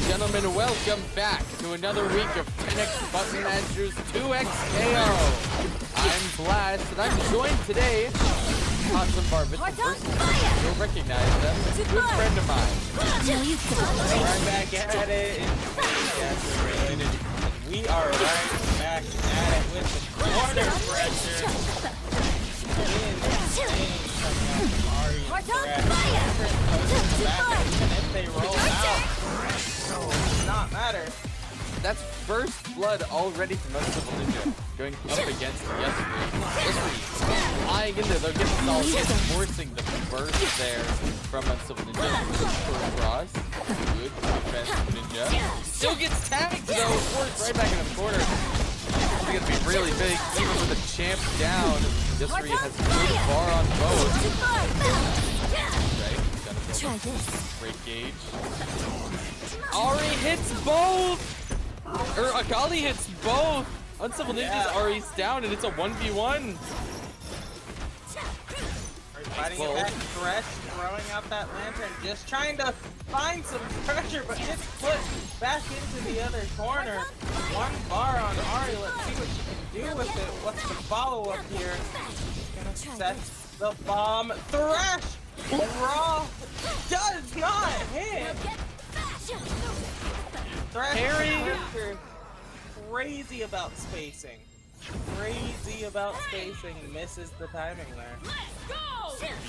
gentlemen, welcome back to another week of Tenax Button Mashers 2X KO. I'm Blast, and I'm joined today on some Barbits versus you'll recognize them. A good friend of mine. Right back at it. We are right back at it with the corner pressure. If they roll out, so it does not matter. That's first blood already from Uncivil Ninja going up against Yesterday. Flying in there, they're getting solid hits, forcing the burst there from Uncivil Ninja. Cross. Good defense from Ninja. Still gets tagged though, forced right back into the corner. It's gonna be really big, even with the champ down. Yesterday has a good bar on both. Right, try this. Great gauge. Ari hits both! Or Akali hits both! Uncivil Ninja's Ari's down and it's a 1v1. Fighting it back, Thresh throwing out that lantern, just trying to find some pressure, but gets put back into the other corner. One bar on Ari, let's see what she can do with it. What's the follow-up here? Gonna set the bomb. Thresh! Raw does not hit! Thresh crazy about spacing. Crazy about spacing, misses the timing there.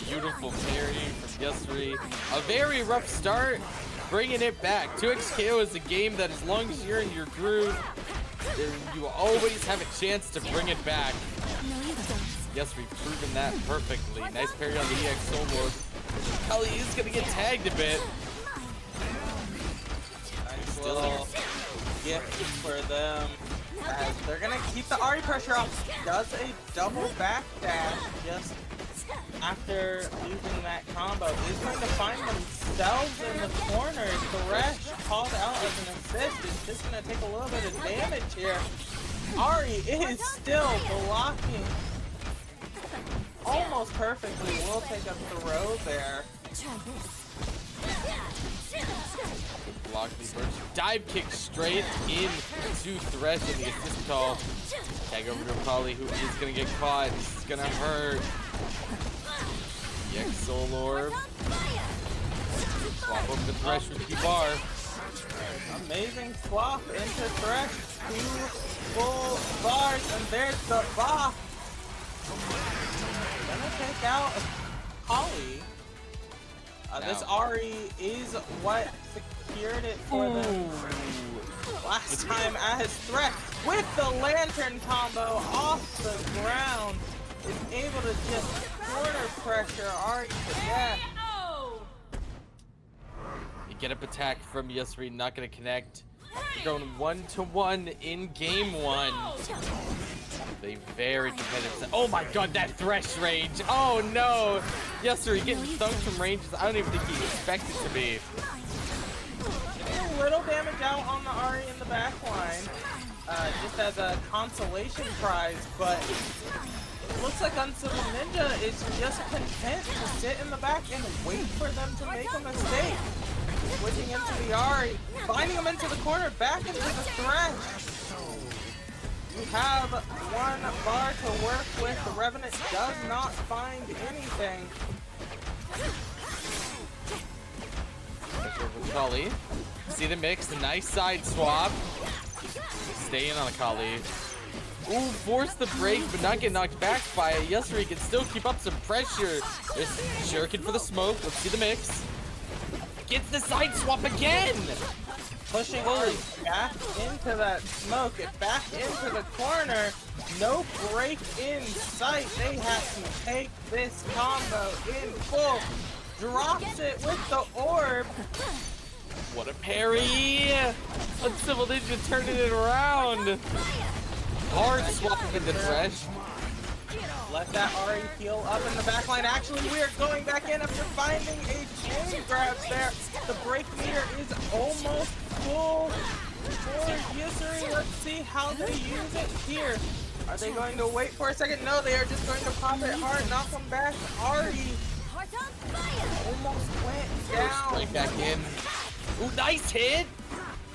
Beautiful parry from Yesri. A very rough start, bringing it back. 2XKO is a game that as long as you're in your groove, you always have a chance to bring it back. Yesri proven that perfectly. Nice parry on the EX Soul Lord. Kali is gonna get tagged a bit. Nice little gift for them. As they're gonna keep the Ari pressure off. Does a double backdash just after using that combo. Is going to find themselves in the corner. Thresh called out as an assist. It's just gonna take a little bit of damage here. Ari is still blocking almost perfectly. We'll take a throw there. Block the burst. Dive kick straight in to Thresh in the assist call. Tag over to Akali, who is gonna get caught. This is gonna hurt. EX Soul Orb. Swap over to Thresh with Q-Bar. Amazing swap into Thresh. 2 full bars, and there's the box. Gonna take out Akali. This Ari is what secured it for them last time as Thresh with the lantern combo off the ground is able to just corner pressure Ari to death. You get up attack from Yesri, not gonna connect. We're going 1-1 in game 1. They very competitive. Oh my god, that Thresh range! Oh no! Yesri getting stung from ranges I don't even think he expected to be. Getting a little damage out on the Ari in the back line, just as a consolation prize, but it looks like Uncivil Ninja is just content to sit in the back and wait for them to make a mistake. Switching into the Ari, finding him into the corner, back into the Thresh. You have 1 bar to work with. The Revenant does not find anything. Akali. See the mix, the nice side swap. Stay in on Akali. Ooh, force the break, but not get knocked back by it. Yesri can still keep up some pressure. There's Shuriken for the smoke. Let's see the mix. Gets the side swap again! Pushing Ari back into that smoke, it back into the corner. No break in sight. They have to take this combo in full. Drops it with the orb. What a parry! Uncivil Ninja turning it around. Hard swap into Thresh. Let that Ari heal up in the backline. Actually, we are going back in after finding a chain grabs there. The break meter is almost full for Yusuri. Let's see how they use it here. Are they going to wait for a second? No, they are just going to pop it hard, knock them back. Ari almost went down. Right back in. Ooh, nice hit!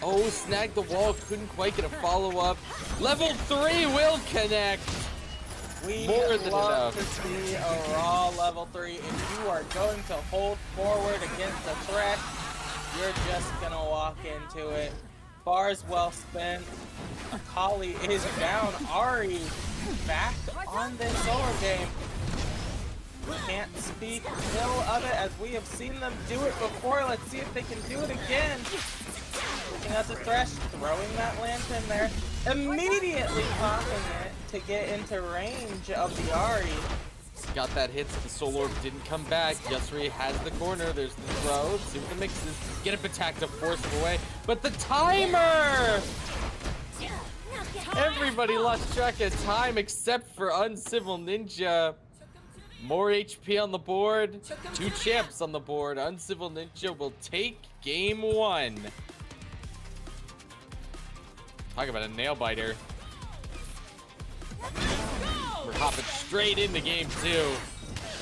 Oh, snagged the wall. Couldn't quite get a follow-up. Level 3 will connect. We More than love enough. to see a raw level 3. If you are going to hold forward against a threat, you're just gonna walk into it. Bars well spent. Akali is down. Ari back on this solo game. We can't speak ill of it as we have seen them do it before. Let's see if they can do it again. Looking at the Thresh, throwing that lantern there. Immediately popping it to get into range of the Ari. Got that hit, so the Soul Orb didn't come back. Yasuri has the corner. There's the throw. Let's see what the mix is. Get up attack to force him away. But the timer! Everybody lost track of time except for Uncivil Ninja. More HP on the board. 2 champs on the board. Uncivil Ninja will take game 1. Talk about a nail biter. We're hopping straight into game 2.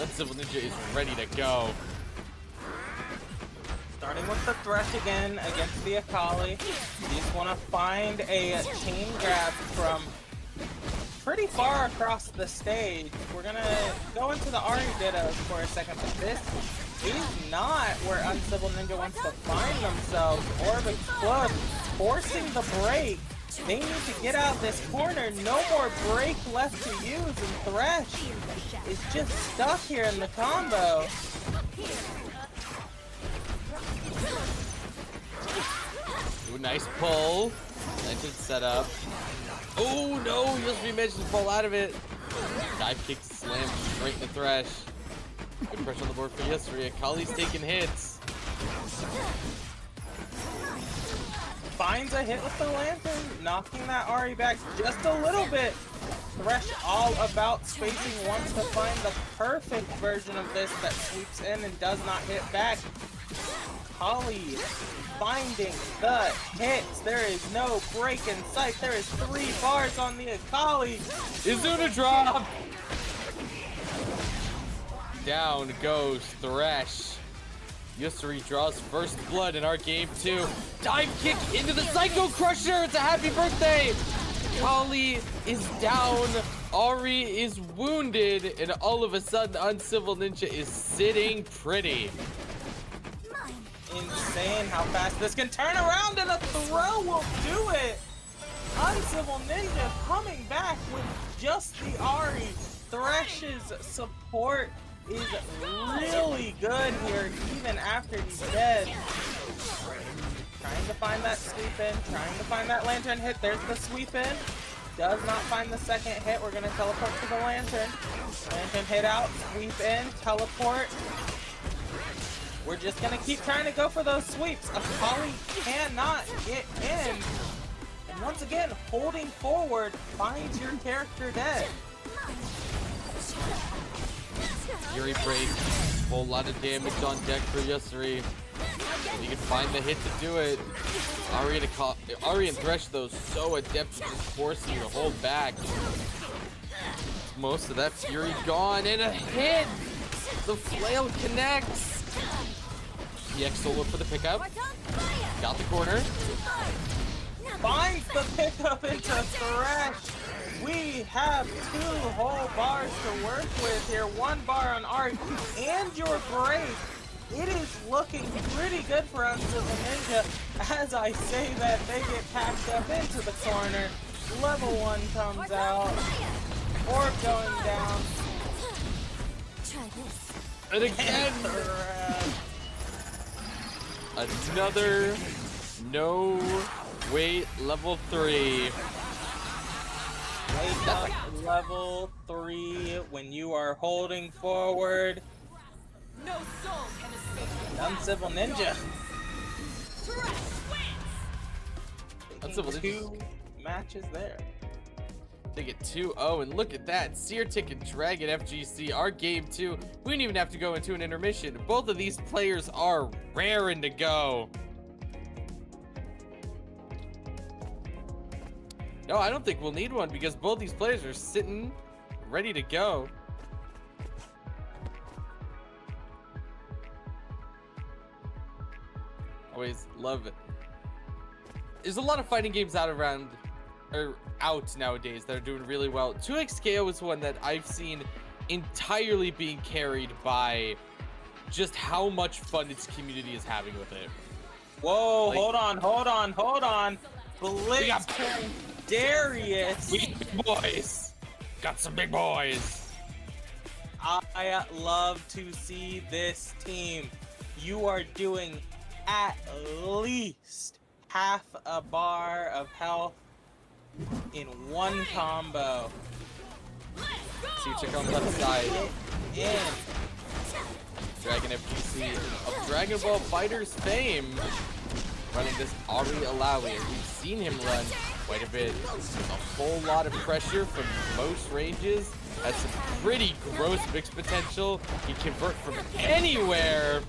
Uncivil Ninja is ready to go. Starting with the Thresh again against the Akali. You just want to find a chain grab from pretty far across the stage. We're going to go into the Ari Dittos for a second, but this is not where Uncivil Ninja wants to find themselves. Orb Explode, forcing the break. They need to get out this corner. No more break left to use, and Thresh is just stuck here in the combo. Ooh, nice pull. Nice set up. Oh no, Yasuri managed to fall out of it. Dive kick slam straight in the Thresh. Good pressure on the board for Yasuri. Akali's taking hits. Finds a hit with the lantern, knocking that Ari back just a little bit. Thresh all about spacing, wants to find the perfect version of this that sweeps in and does not hit back. Akali finding the hits. There is no break in sight. There is 3 bars on the Akali. Izuna drop. Down goes Thresh. Yasuri draws first blood in our game 2. Dive kick into the Psycho Crusher. It's a happy birthday. Kali is down. Ari is wounded. And all of a sudden, Uncivil Ninja is sitting pretty. Insane how fast this can turn around, and a throw will do it. Uncivil Ninja coming back with just the Ari. Thresh's support is really good here, even after he's dead. Trying to find that sweep in, trying to find that lantern hit. There's the sweep in. Does not find the second hit. We're going to teleport to the lantern. Lantern hit out, sweep in, teleport. We're just going to keep trying to go for those sweeps. Akali cannot get in. And once again, holding forward finds your character dead. Fury break. Whole lot of damage on deck for Yasuri. And you can find the hit to do it. Ari and Thresh, though, so adept at just forcing you to hold back. Most of that Fury gone, and a hit! The flail connects! EX solo for the pickup. Got the corner. Finds the pickup into Thresh. We have 2 whole bars to work with here. 1 bar on Ari and your break. It is looking pretty good for Uncivil Ninja. As I say that, they get packed up into the corner. Level 1 comes out. Orb going down. And again, another no wait level 3. Wake up level 3 when you are holding forward. No soul can escape. Uncivil Ninja. Uncivil Taking Ninja. 2 matches there. They get 2-0, and look at that. Seer Tick and Dragon FGC, our game 2. We didn't even have to go into an intermission. Both of these players are raring to go. No, I don't think we'll need one because both these players are sitting ready to go. Always love there's a lot of fighting games out nowadays that are doing really well. 2XKO is one that I've seen entirely being carried by just how much fun its community is having with it. Whoa, Like- hold on. Blitz Darius. We got big boys. Got some big boys. I love to see this team. You are doing at least half a bar of health in one combo. See, check on the left side. In. Dragon FGC of Dragon Ball Fighters fame. Running this Ari Alawi. We've seen him run quite a bit. A whole lot of pressure from most ranges. Has some pretty gross mix potential. He can convert from anywhere.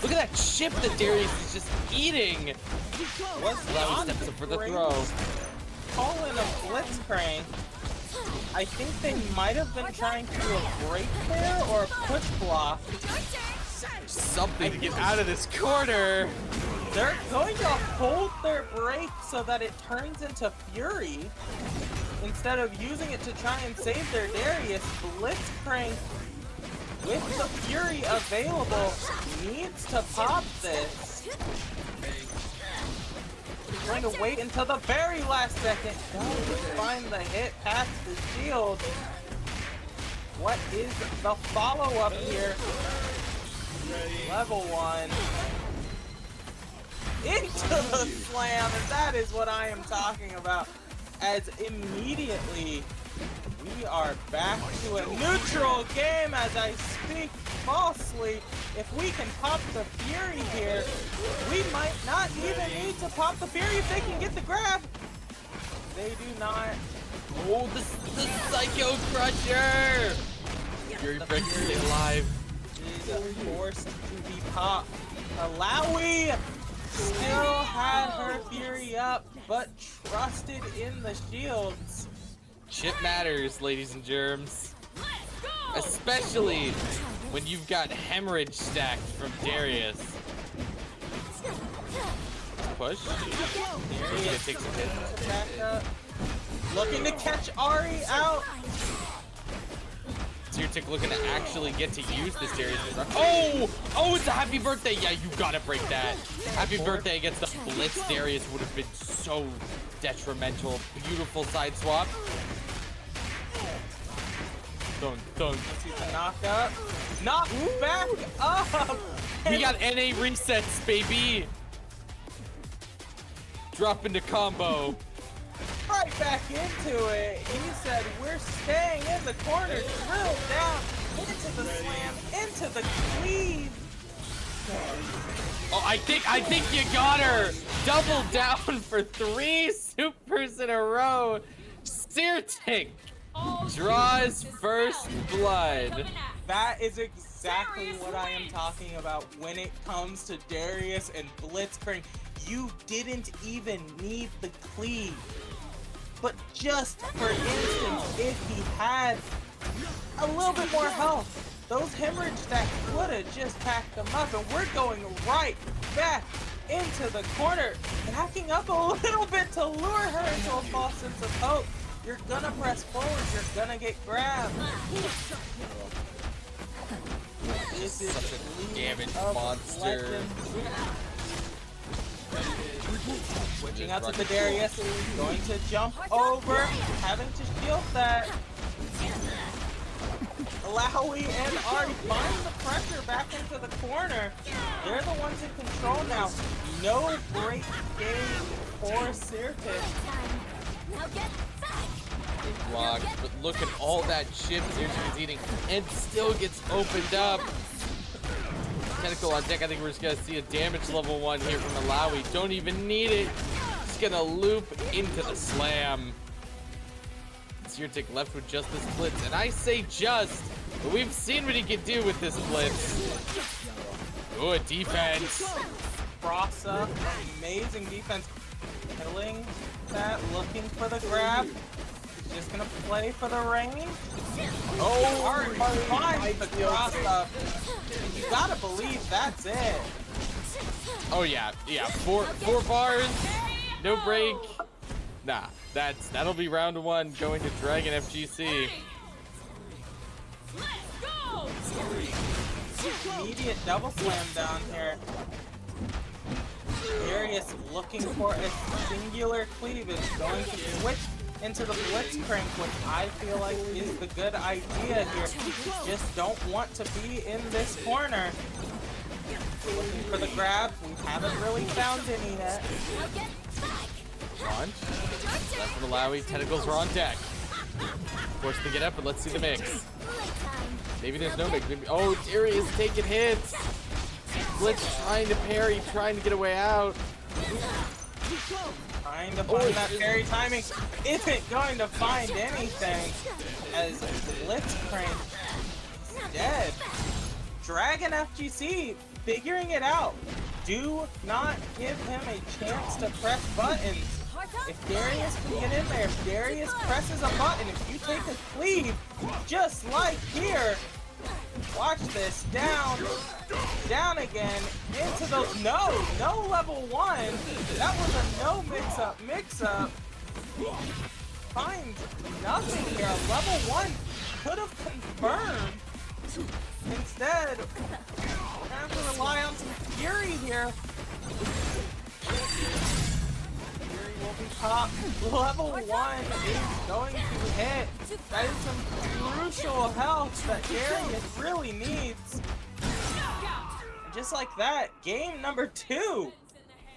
Look at that chip that Darius is just eating. Alawi steps up for the throw. Call in a Blitzcrank. I think they might have been trying to do a break there or a push block. Something to get out of this corner. They're going to hold their break so that it turns into Fury. Instead of using it to try and save their Darius, Blitzcrank, with the Fury available, needs to pop this. He's going to wait until the very last second. Don't find the hit past the shield. What is the follow-up here? Level 1. Into the slam, and that is what I am talking about. As immediately we are back to a neutral game as I speak falsely. If we can pop the Fury here, we might not even need to pop the Fury if they can get the grab. They do not. Oh, the Psycho Crusher! Fury breaks to stay alive. Is forced to be popped. Alawi still had her Fury up, but trusted in the shields. Shit matters, ladies and germs. Especially when you've got hemorrhage stacked from Darius. Push. Darius takes a hit. Back up. Looking to catch Ari out. Zyrtic looking to actually get to use this Darius. Oh! Oh, it's a happy birthday! Yeah, you gotta break that. Happy birthday against the Blitz Darius would have been so detrimental. Beautiful side swap. Dunk, dunk. See the knock up. Knock back up! We got NA resets, baby! Drop into combo. Right back into it. He said, we're staying in the corner. Drill down into the slam, into the cleave. Oh, I think you got her! Double down for 3 supers in a row. Zyrtic draws first blood. That is exactly what I am talking about when it comes to Darius and Blitzcrank. You didn't even need the cleave. But just for instance, if he had a little bit more health, those hemorrhage stacks would have just packed them up, and we're going right back into the corner, backing up a little bit to lure her into a false sense of hope. You're gonna press forward, you're gonna get grabbed. This is Such a damaged of monster. legends. Switching out to the Darius, going to jump over, having to shield that. Alawi and Ari find the pressure back into the corner. They're the ones in control now. No break game for Sirtis. Blocked, but look at all that chip Zyrtic is eating and still gets opened up. Tentacle on deck. I think we're just gonna see a damage level 1 here from Alawi. Don't even need it. Just gonna loop into the slam. Zyrtic left with just this blitz, and I say just, but we've seen what he can do with this blitz. Good defense. Cross up, amazing defense. Killing that, looking for the grab. He's just gonna play for the range. Oh, Ari finds the cross up. You gotta believe that's it. Oh yeah, yeah. Four bars. No break. Nah, that'll be round 1 going to Dragon FGC. Let's go! Immediate double slam down here. Darius looking for a singular cleavage, going to switch into the Blitzcrank, which I feel like is the good idea here. Just don't want to be in this corner. Looking for the grab. We haven't really found any yet. Launch. That's for the Lowy. Tentacles are on deck. Forced to get up, but let's see the mix. Maybe there's no mix. Maybe, oh, Darius taking hits. Blitz trying to parry, trying to get a way out. Trying to find that parry timing. Isn't going to find anything as Blitzcrank is dead. Dragon FGC figuring it out. Do not give him a chance to press buttons. If Darius can get in there, if Darius presses a button, if you take a cleave, just like here, watch this, down again, into those, no level 1, that was a no mix-up, finds nothing here, level 1 could have confirmed, instead, we're gonna have to rely on some Fury here. Fury will be top. Level 1 is going to hit. That is some crucial health that Darius really needs. And just like that, game number 2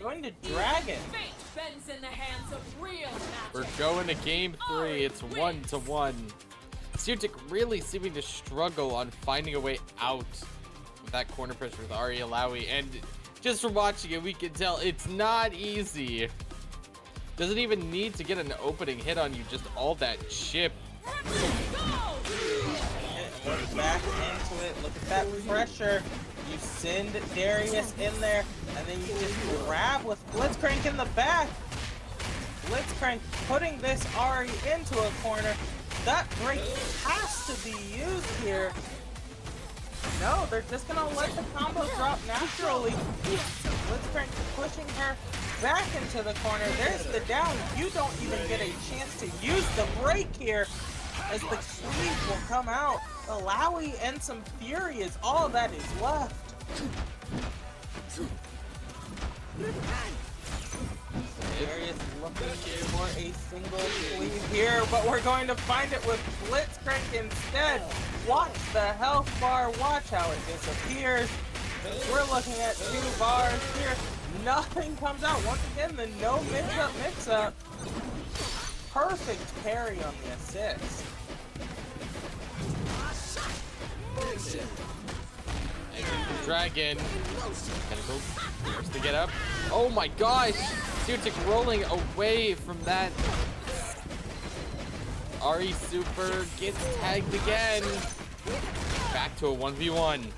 going to Dragon. Fate bends in the hands of real magic. We're going to game 3. It's 1-1. Sirtic really seeming to struggle on finding a way out with that corner pressure with Ari Alawi, and just from watching it, we can tell it's not easy. Doesn't even need to get an opening hit on you, just all that chip. Look back into it. Look at that pressure. You send Darius in there, and then you just grab with Blitzcrank in the back. Blitzcrank putting this Ari into a corner. That break has to be used here. No, they're just gonna let the combo drop naturally. Blitzcrank pushing her back into the corner. There's the down. You don't even get a chance to use the break here as the cleave will come out. Alawi and some Fury is all that is left. Darius looking for a single cleave here, but we're going to find it with Blitzcrank instead. Watch the health bar, watch how it disappears. We're looking at 2 bars here. Nothing comes out. Once again, the no mix-up. Perfect parry on the assist. Dragon. Tentacles. Forced to get up. Oh my gosh! Sirtic rolling away from that. Ari Super gets tagged again. Back to a 1v1.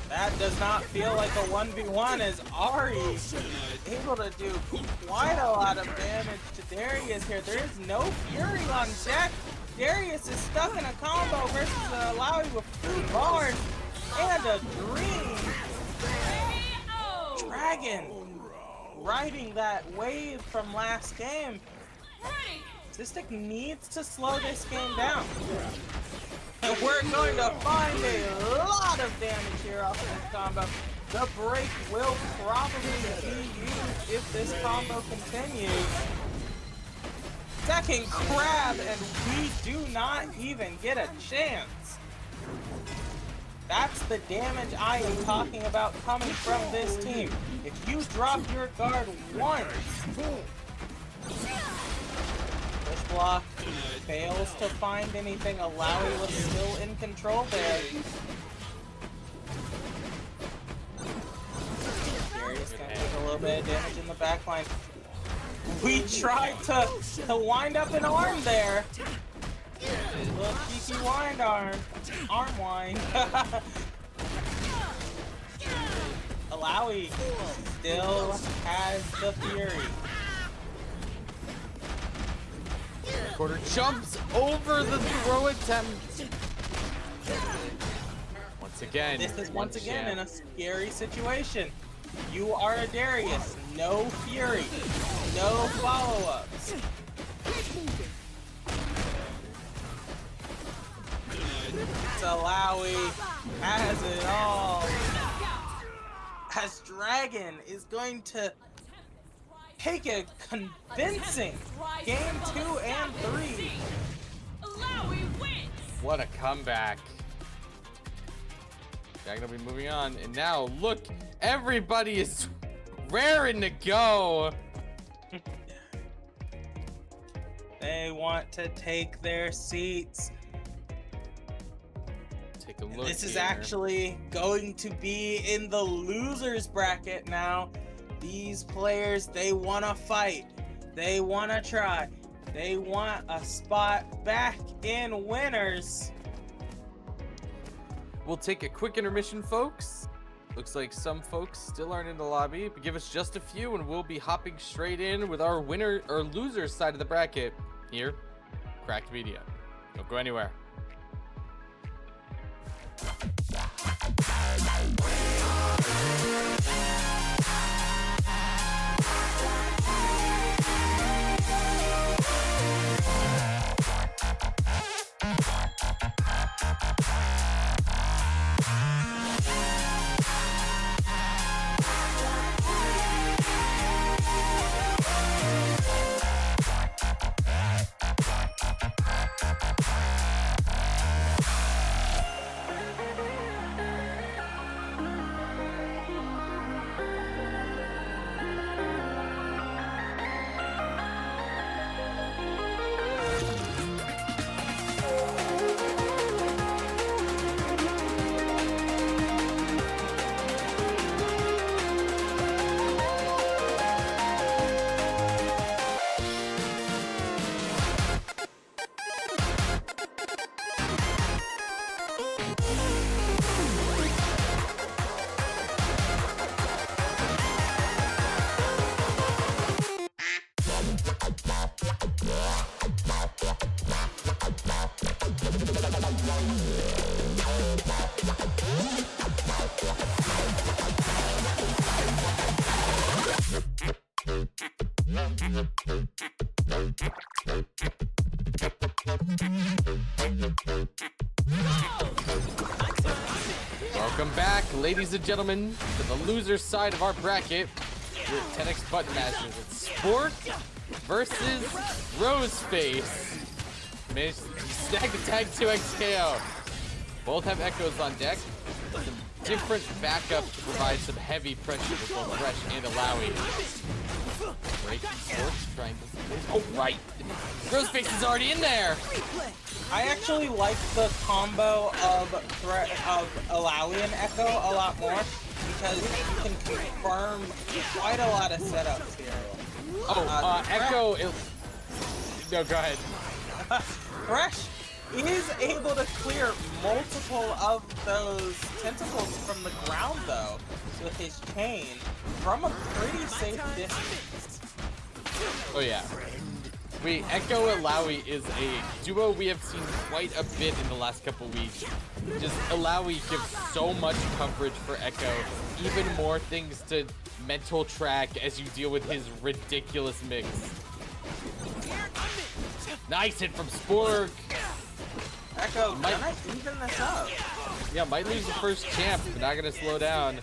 That does not feel like a 1v1 as Ari is able to do quite a lot of damage to Darius here. There is no Fury on deck. Darius is stuck in a combo versus Alawi with 2 bars and a dream. Dragon riding that wave from last game. Zystic needs to slow this game down. And we're going to find a lot of damage here off of this combo. The break will probably be used if this combo continues. Second grab, and we do not even get a chance. That's the damage I am talking about coming from this team. If you drop your guard once, push block fails to find anything. Alawi was still in control there. Darius gonna take a little bit of damage in the backline. We tried to wind up an arm there. A little cheeky wind arm wind. Alawi still has the Fury. Quarter jumps over the throw attempt. Once again. This is once again in a scary situation. You are a Darius. No Fury. No follow-ups. Salawi has it all. As Dragon is going to take a convincing game 2 and 3. Alawi wins! What a comeback. Dragon will be moving on. And now, look, everybody is raring to go. They want to take their seats. Take a look. This is here. actually going to be in the losers bracket now. These players, they want to fight. They want to try. They want a spot back in winners. We'll take a quick intermission, folks. Looks like some folks still aren't in the lobby, but give us just a few and we'll be hopping straight in with our winner or loser side of the bracket here, Cracked Media. Don't go anywhere. Welcome back, ladies and gentlemen, to the loser side of our bracket. We're at Tenax Button Masters. It's Sport versus Roseface. Managed to snag the tag 2x KO. Both have echoes on deck. Some different backup to provide some heavy pressure with both Fresh and Alawi. Breaking Sports trying to... Oh, right! Roseface is already in there! I actually like the combo of Alawi and Echo a lot more because you can confirm quite a lot of setups here. Oh, Echo is... No, go ahead. Fresh is able to clear multiple of those tentacles from the ground, though, with his chain from a pretty safe distance. Oh, yeah. Echo Alawi is a duo we have seen quite a bit in the last couple weeks. Just Alawi gives so much coverage for Echo, even more things to mental track as you deal with his ridiculous mix. Nice hit from Spork. Echo might even this up. Yeah, might lose the first champ, but not gonna slow down.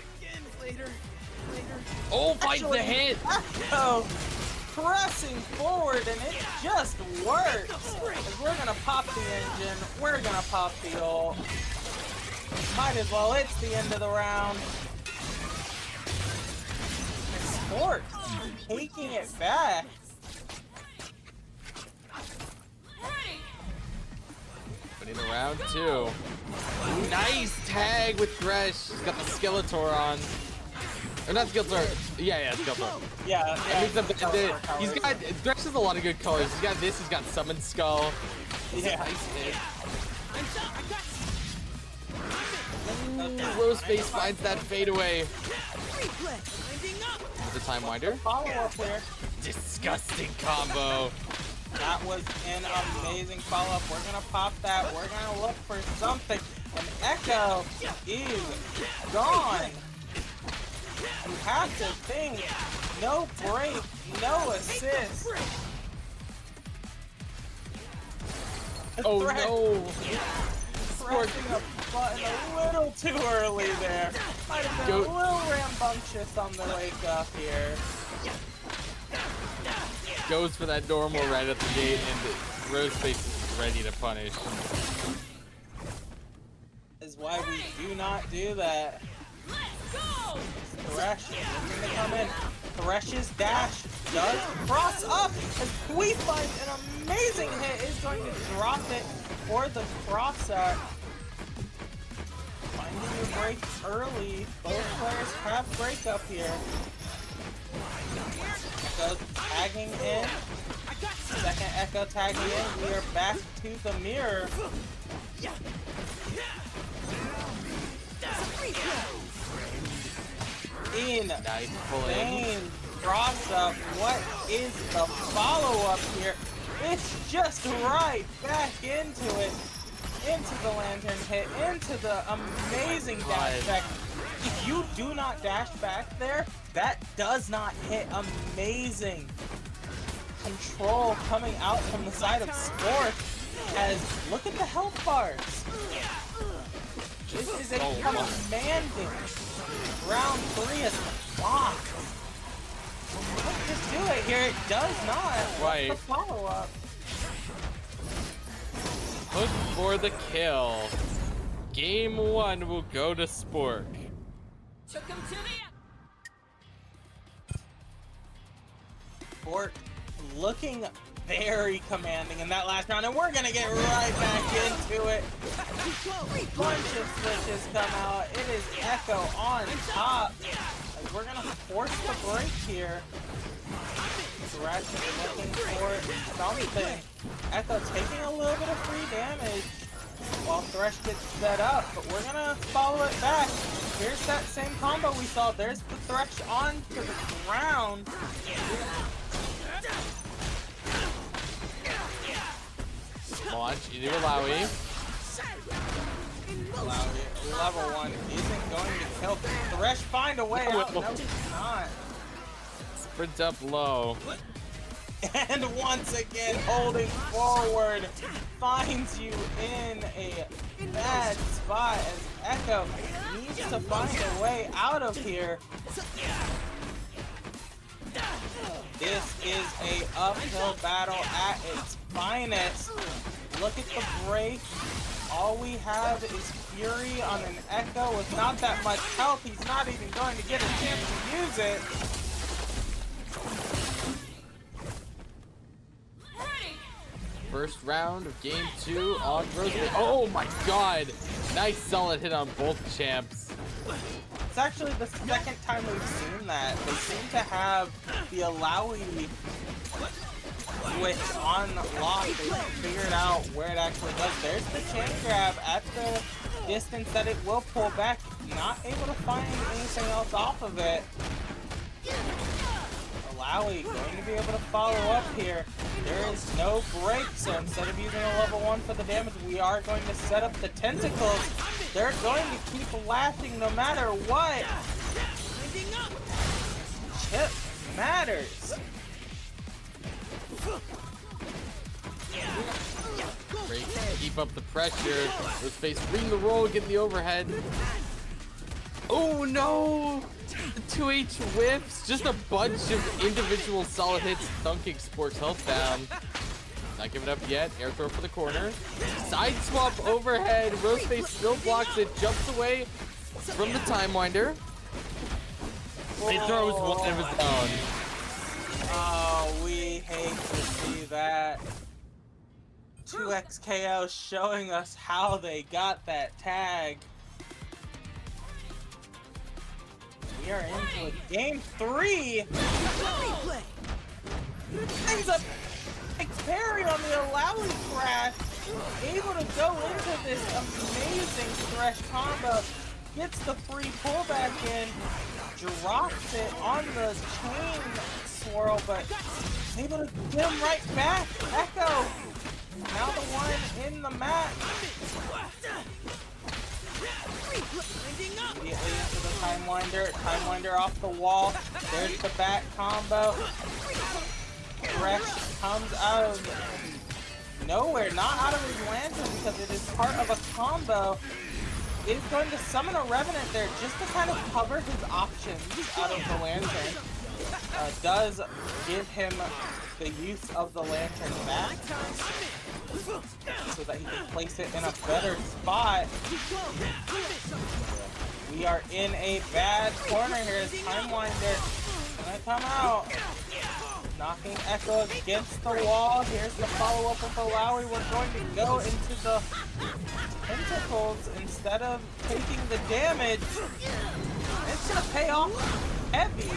Oh, finds the hit. Echo pressing forward, and it just works. As we're gonna pop the engine, we're gonna pop the ult. Might as well, it's the end of the round. Sport taking it back. But in round 2. Nice tag with Thresh. He's got the Skeletor on. Or not Skeletor. Yeah, Skeletor. Yeah. He's got Thresh has a lot of good colors. He's got this. He's got Summon Skull. Yeah. Nice hit. Roseface finds that fadeaway. With the Time Winder. Follow up there. Disgusting combo. That was an amazing follow-up. We're gonna pop that. We're gonna look for something. And Echo is gone. have to think. No break, no assist. Oh Thresh no! pressing a button a little too early there. Might have been a little rambunctious on the wake up here. Goes for that normal right at the gate, and Roseface is ready to punish. Is why we do not do that. Let's go! Thresh looking to come in. Thresh's dash does cross up as we find an amazing hit. Is going to drop it for the cross up. Finding your break early. Both players have break up here. Echo tagging in. Second Echo tagging in. We are back to the mirror. Nice pull in. Insane cross up. What is the follow up here? It's just right back into it. Into the lantern hit. Into the amazing dash back. If you do not dash back there, that does not hit. Amazing control coming out from the side of Sport. As look at the health bars. This is a commanding round 3 as a block. Let's just do it here. It does not. Right. What's the follow-up? Look for the kill. Game 1 will go to Spork. Took him to the Sport looking very commanding in that last round, and we're gonna get right back into it. Bunch of switches come out. It is Echo on top. As we're gonna force the break here. Thresh is looking for something. Echo taking a little bit of free damage while Thresh gets set up, but we're gonna follow it back. Here's that same combo we saw. There's the Thresh onto the ground. Launch into Alawi. Level 1 isn't going to kill. Thresh find a way out. No, he's not. Sprint up low. And once again, holding forward, finds you in a bad spot as Echo needs to find a way out of here. This is a uphill battle at its finest. Look at the break. All we have is Fury on an Echo with not that much health. He's not even going to get a chance to use it. First round of game 2 on Roseface. Oh my god! Nice solid hit on both champs. It's actually the second time we've seen that. They seem to have the Alawi switch on lock. They figured out where it actually goes. There's the chain grab at the distance that it will pull back. Not able to find anything else off of it. Alawi going to be able to follow up here. There is no break, so instead of using a level 1 for the damage, we are going to set up the tentacles. They're going to keep lashing no matter what. Chip matters. Great. Keep up the pressure. Roseface reading the roll, getting the overhead. Oh no! The 2H whiffs. Just a bunch of individual solid hits, thunking Sport's health down. Not giving up yet. Air throw for the corner. Side swap overhead. Roseface still blocks it. Jumps away from the time winder. He throws one of his own. Oh, we hate to see that. 2XKO showing us how they got that tag. We are into a game 3. Ends up parry on the Alawi crash. Able to go into this amazing Thresh combo. Gets the free pullback in. Drops it on the chain swirl, but able to get him right back. Echo. Now the one in the match. Immediately into the time Timewinder off the wall. There's the back combo. Rex comes out of nowhere, not out of his lantern because it is part of a combo. Is going to summon a Revenant there just to kind of cover his options out of the lantern. Does give him the use of the lantern back so that he can place it in a better spot. We are in a bad corner here as Timewinder gonna come out. Knocking Echo against the wall. Here's the follow-up with Alawi. We're going to go into the tentacles instead of taking the damage. It's gonna pay off heavy.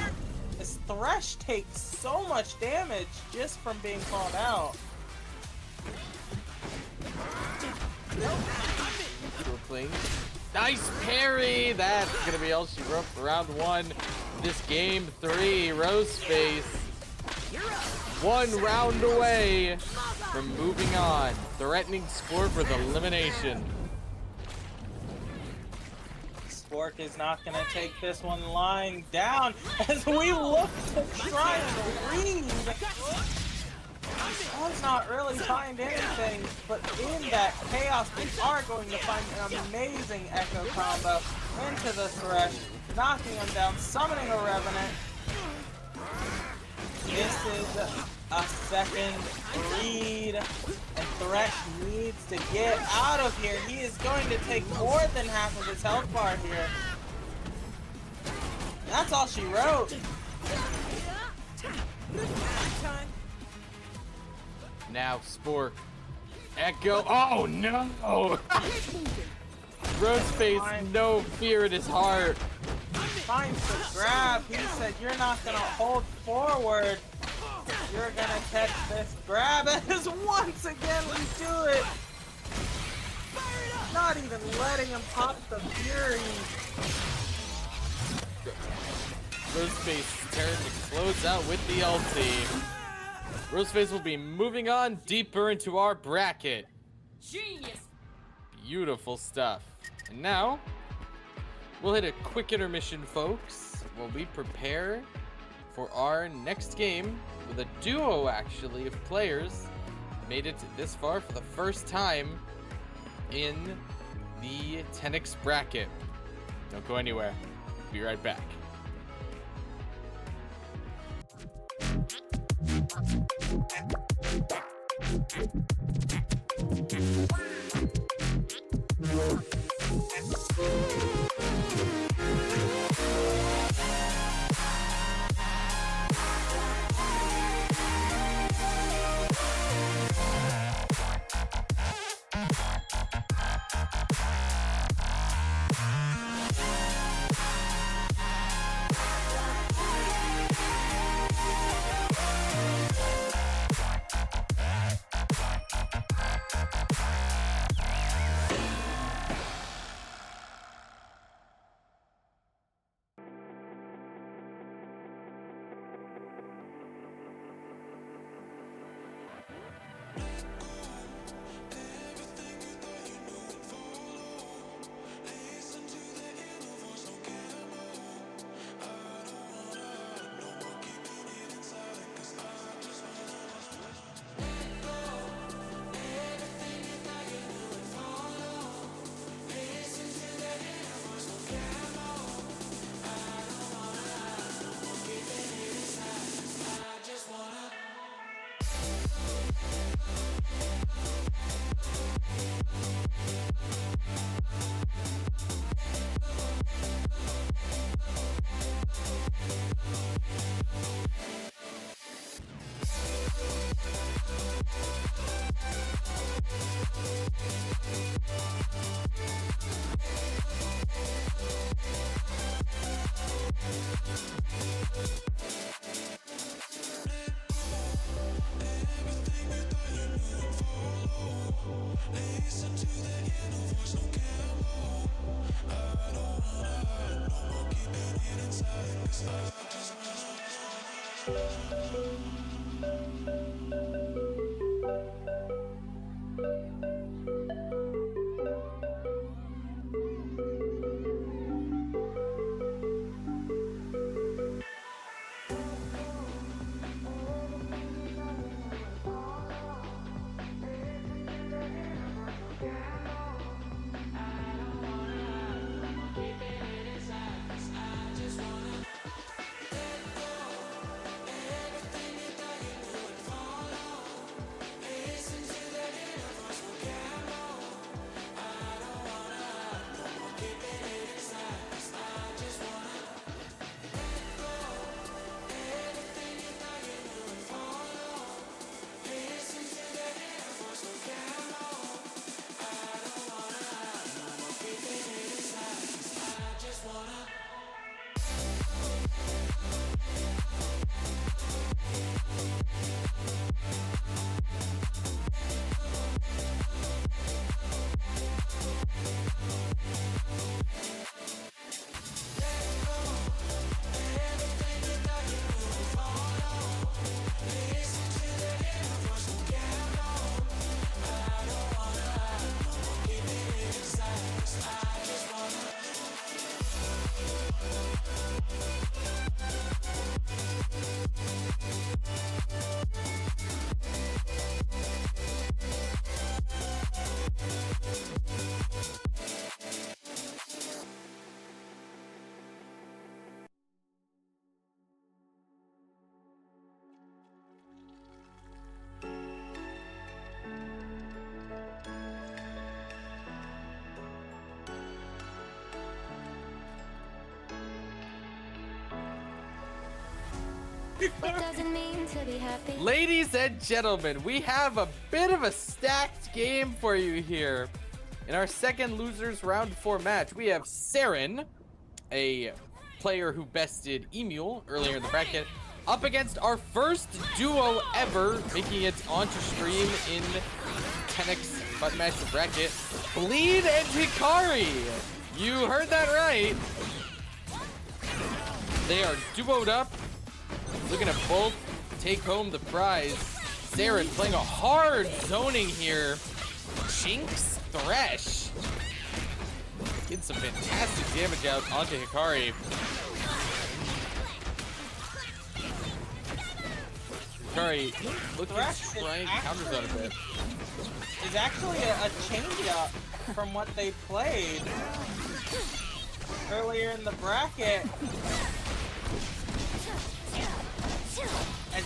This Thresh takes so much damage just from being called out. Nice parry! That's gonna be all she wrote for round 1. This game 3, Roseface. 1 round away from moving on. Threatening score for the elimination. Spork is not going to take this one lying down as we look to try and read. Does not really find anything, but in that chaos, we are going to find an amazing Echo combo into the Thresh, knocking him down, summoning a Revenant. This is a second read, and Thresh needs to get out of here. He is going to take more than half of his health bar here. That's all she wrote. Now Spork. Echo. Oh no! Roseface, no fear in his heart. Finds the grab. He said, "You're not gonna hold forward. You're gonna catch this grab." As once again we do it. Not even letting him pop the fury. Roseface's turn to close out with the ulti. Roseface will be moving on deeper into our bracket. Genius. Beautiful stuff. And now, we'll hit a quick intermission, folks, while we prepare for our next game with a duo, actually, of players made it this far for the first time in the Tenax bracket. Don't go anywhere. Be right back. Doesn't mean to be happy. Ladies and gentlemen, we have a bit of a stacked game for you here. In our second losers round 4 match, we have Saren, a player who bested Emule earlier in the bracket, up against our first duo ever making it onto stream in Tenax Button Master bracket, Bleed and Hikari. You heard that right. They are duoed up, looking to both take home the prize. Saren playing a hard zoning here. Jinx Thresh. Getting some fantastic damage out onto Hikari. Hikari looking to try and counter zone a bit. It's actually a change up from what they played earlier in the bracket. And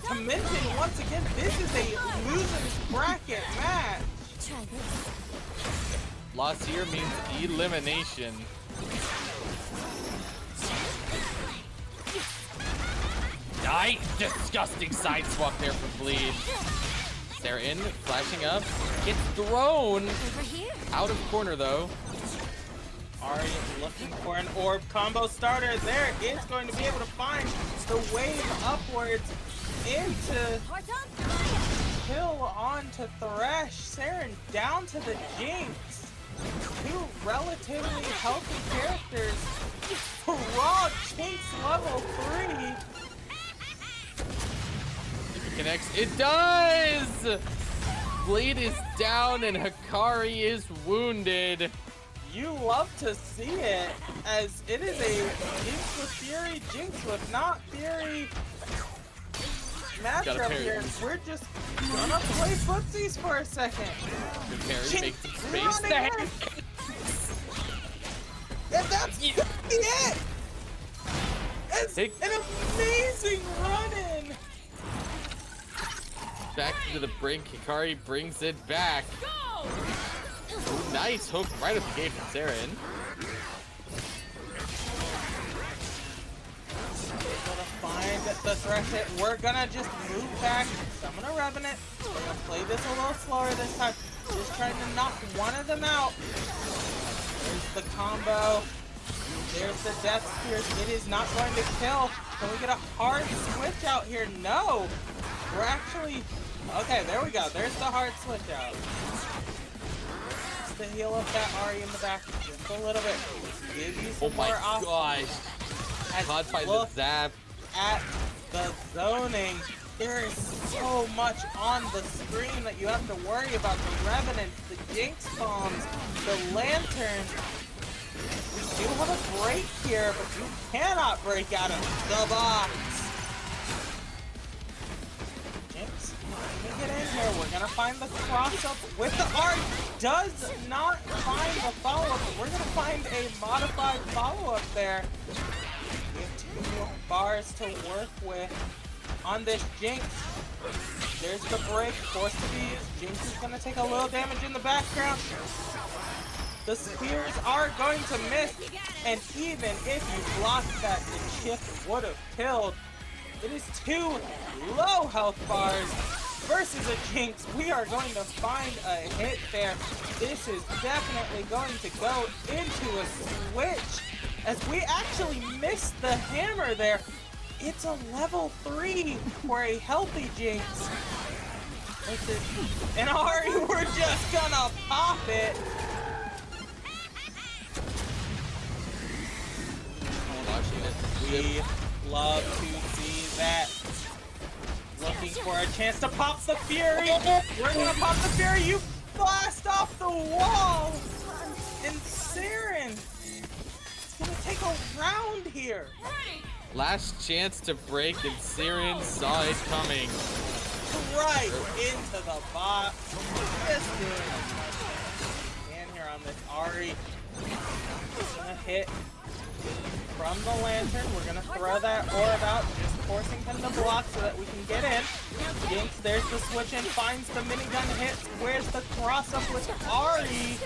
to mention once again, this is a losers bracket match. Try this. Loss here means elimination. Nice, disgusting side swap there from Bleed. They're in, flashing up, gets thrown Over here. out of corner though. Ari looking for an orb combo starter. There is going to be able to find the wave upwards into Heart on fire. kill onto Thresh. Saren down to the Jinx. Two relatively healthy characters. Raw Jinx level 3. If it connects, it does! Bleed is down and Hikari is wounded. You love to see it, as it is a Jinx with Fury, Jinx with not Fury matchup parry. here. We're just gonna play footsies for a second. Good parry, Jinx makes some space running there. in. And that's it! It's Take- an amazing run-in! Back to the brink, Hikari brings it back. Go! Ooh, nice hook right at the gate from Saren. Able to find the thresh hit. We're gonna just move back. Summon a Revenant. We're gonna play this a little slower this time. Just trying to knock one of them out. There's the combo. There's the Death Spears. It is not going to kill. Can we get a hard switch out here? No. We're actually... Okay, there we go. There's the hard switch out. Just to heal up that Ari in the back just a little bit. Give you Oh some my more options. gosh. As Caught by the look zap. at the zoning. There is so much on the screen that you have to worry about. The Revenants, the Jinx bombs, the Lanterns. We do have a break here, but you cannot break out of the box. Jinx, let me get in here. We're gonna find the cross-up with the art. Does not find the follow-up. We're gonna find a modified follow-up there. We have 2 bars to work with on this Jinx. There's the break, forced to be used. Jinx is gonna take a little damage in the background. The spears are going to miss, and even if you blocked that, the chip would have killed. It is 2 low health bars versus a Jinx. We are going to find a hit there. This is definitely going to go into a switch, as we actually missed the hammer there. It's a level 3 for a healthy Jinx. And Ari, we're just gonna pop it. We love to see that. Looking for a chance to pop the Fury. We're gonna pop the Fury. You blast off the wall. And Saren, it's gonna take a round here. Last chance to break, and Saren saw it coming. Right into the box. Just doing as much as we can here on this Ari. Gonna hit from the Lantern. We're gonna throw that orb out, just forcing him to block so that we can get in. Jinx, there's the switch in, finds the minigun hit. Where's the cross up with Ari?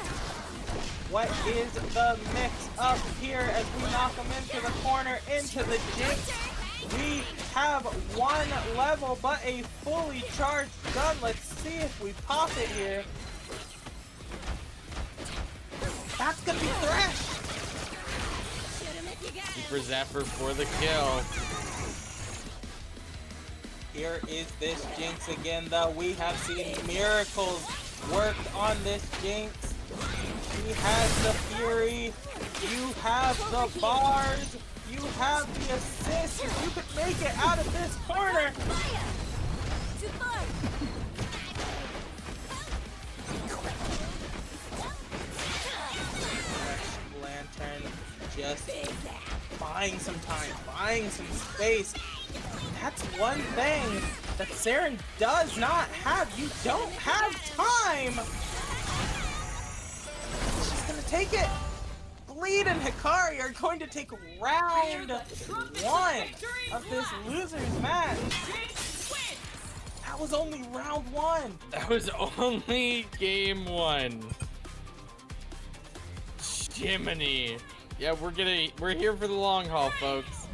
What is the mix up here as we knock him into the corner, into the Jinx? We have one level, but a fully charged gun. Let's see if we pop it here. That's gonna be Thresh. Super Zapper for the kill. Here is this Jinx again, though. We have seen miracles worked on this Jinx. She has the Fury. You have the bars. You have the assist. If you could make it out of this corner. Lantern just buying some time, buying some space. That's one thing that Saren does not have. You don't have time. She's gonna take it. Bleed and Hikari are going to take round one of this loser's match. That was only round one. That was only game one. Jiminy. Yeah, we're here for the long haul, folks.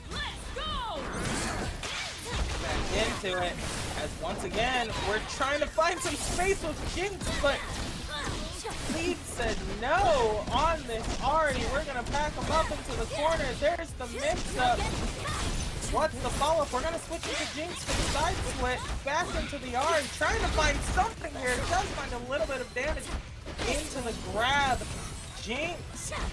Let's go! Back into it, as once again, we're trying to find some space with Jinx, but Lead said no on this Ari. We're gonna pack him up into the corner. There's the mix-up. What's the follow-up? We're gonna switch into Jinx for the side split. Back into the Ari, trying to find something here. It does find a little bit of damage into the grab. Jinx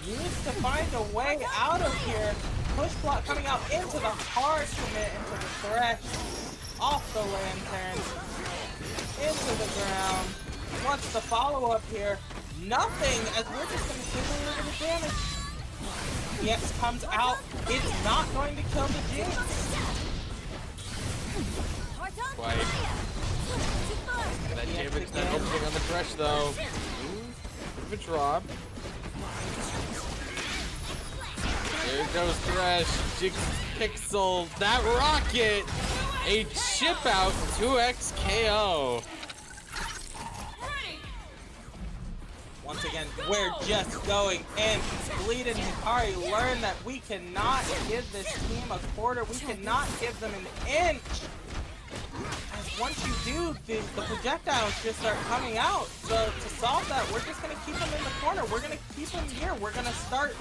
needs to find a way out of here. Push block coming out into the hard commit, into the Thresh. Off the Lantern. Into the ground. What's the follow-up here? Nothing, as we're just going to take a little bit of damage. EX comes out. It's not going to kill the Jinx. Quite. That damage not opening on the Thresh, though. Bit of a drop. There goes Thresh. Jinx Pixel. That rocket! A chip out 2x KO. Once again, we're just going in. Bleed and Hikari learn that we cannot give this team a quarter. We cannot give them an inch. As once you do, the projectiles just start coming out. So to solve that, we're just going to keep them in the corner. We're going to keep them here. We're going to start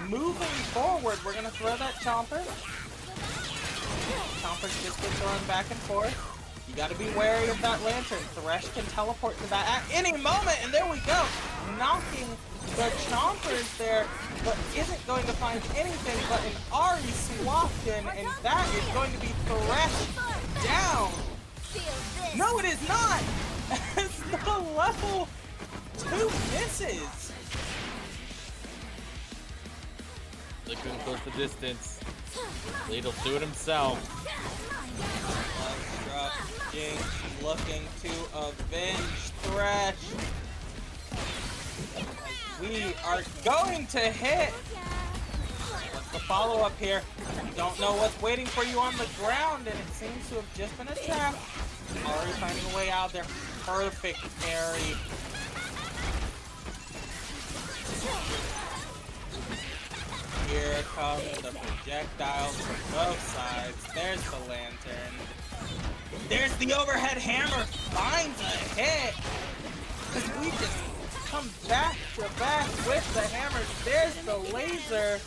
moving forward. We're going to throw that Chomper. Chomper just gets thrown back and forth. You gotta be wary of that Lantern. Thresh can teleport to that at any moment, and there we go. Knocking the Chompers there, but isn't going to find anything but an Ari swapped in, and that is going to be Thresh down. No, it is not! It's the level 2 misses. Looking close the distance. Lead'll do it himself. Jinx looking to avenge Thresh. We are going to hit. What's the follow-up here? You don't know what's waiting for you on the ground, and it seems to have just been attacked. Already finding a way out there. Perfect parry. Here comes the projectiles from both sides. There's the Lantern. There's the overhead hammer. Finds a hit. Because we just come back to back with the hammers. There's the laser.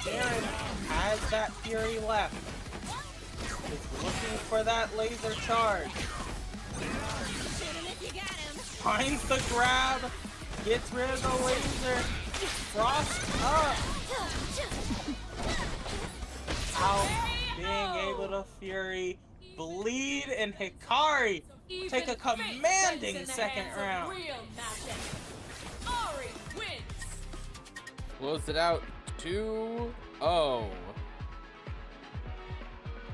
Darren has that Fury left. Is looking for that laser charge. Finds the grab. Gets rid of the laser. Frost up. Out. Being able to Fury. Bleed and Hikari take a commanding second round. Ari wins. Close it out 2-0.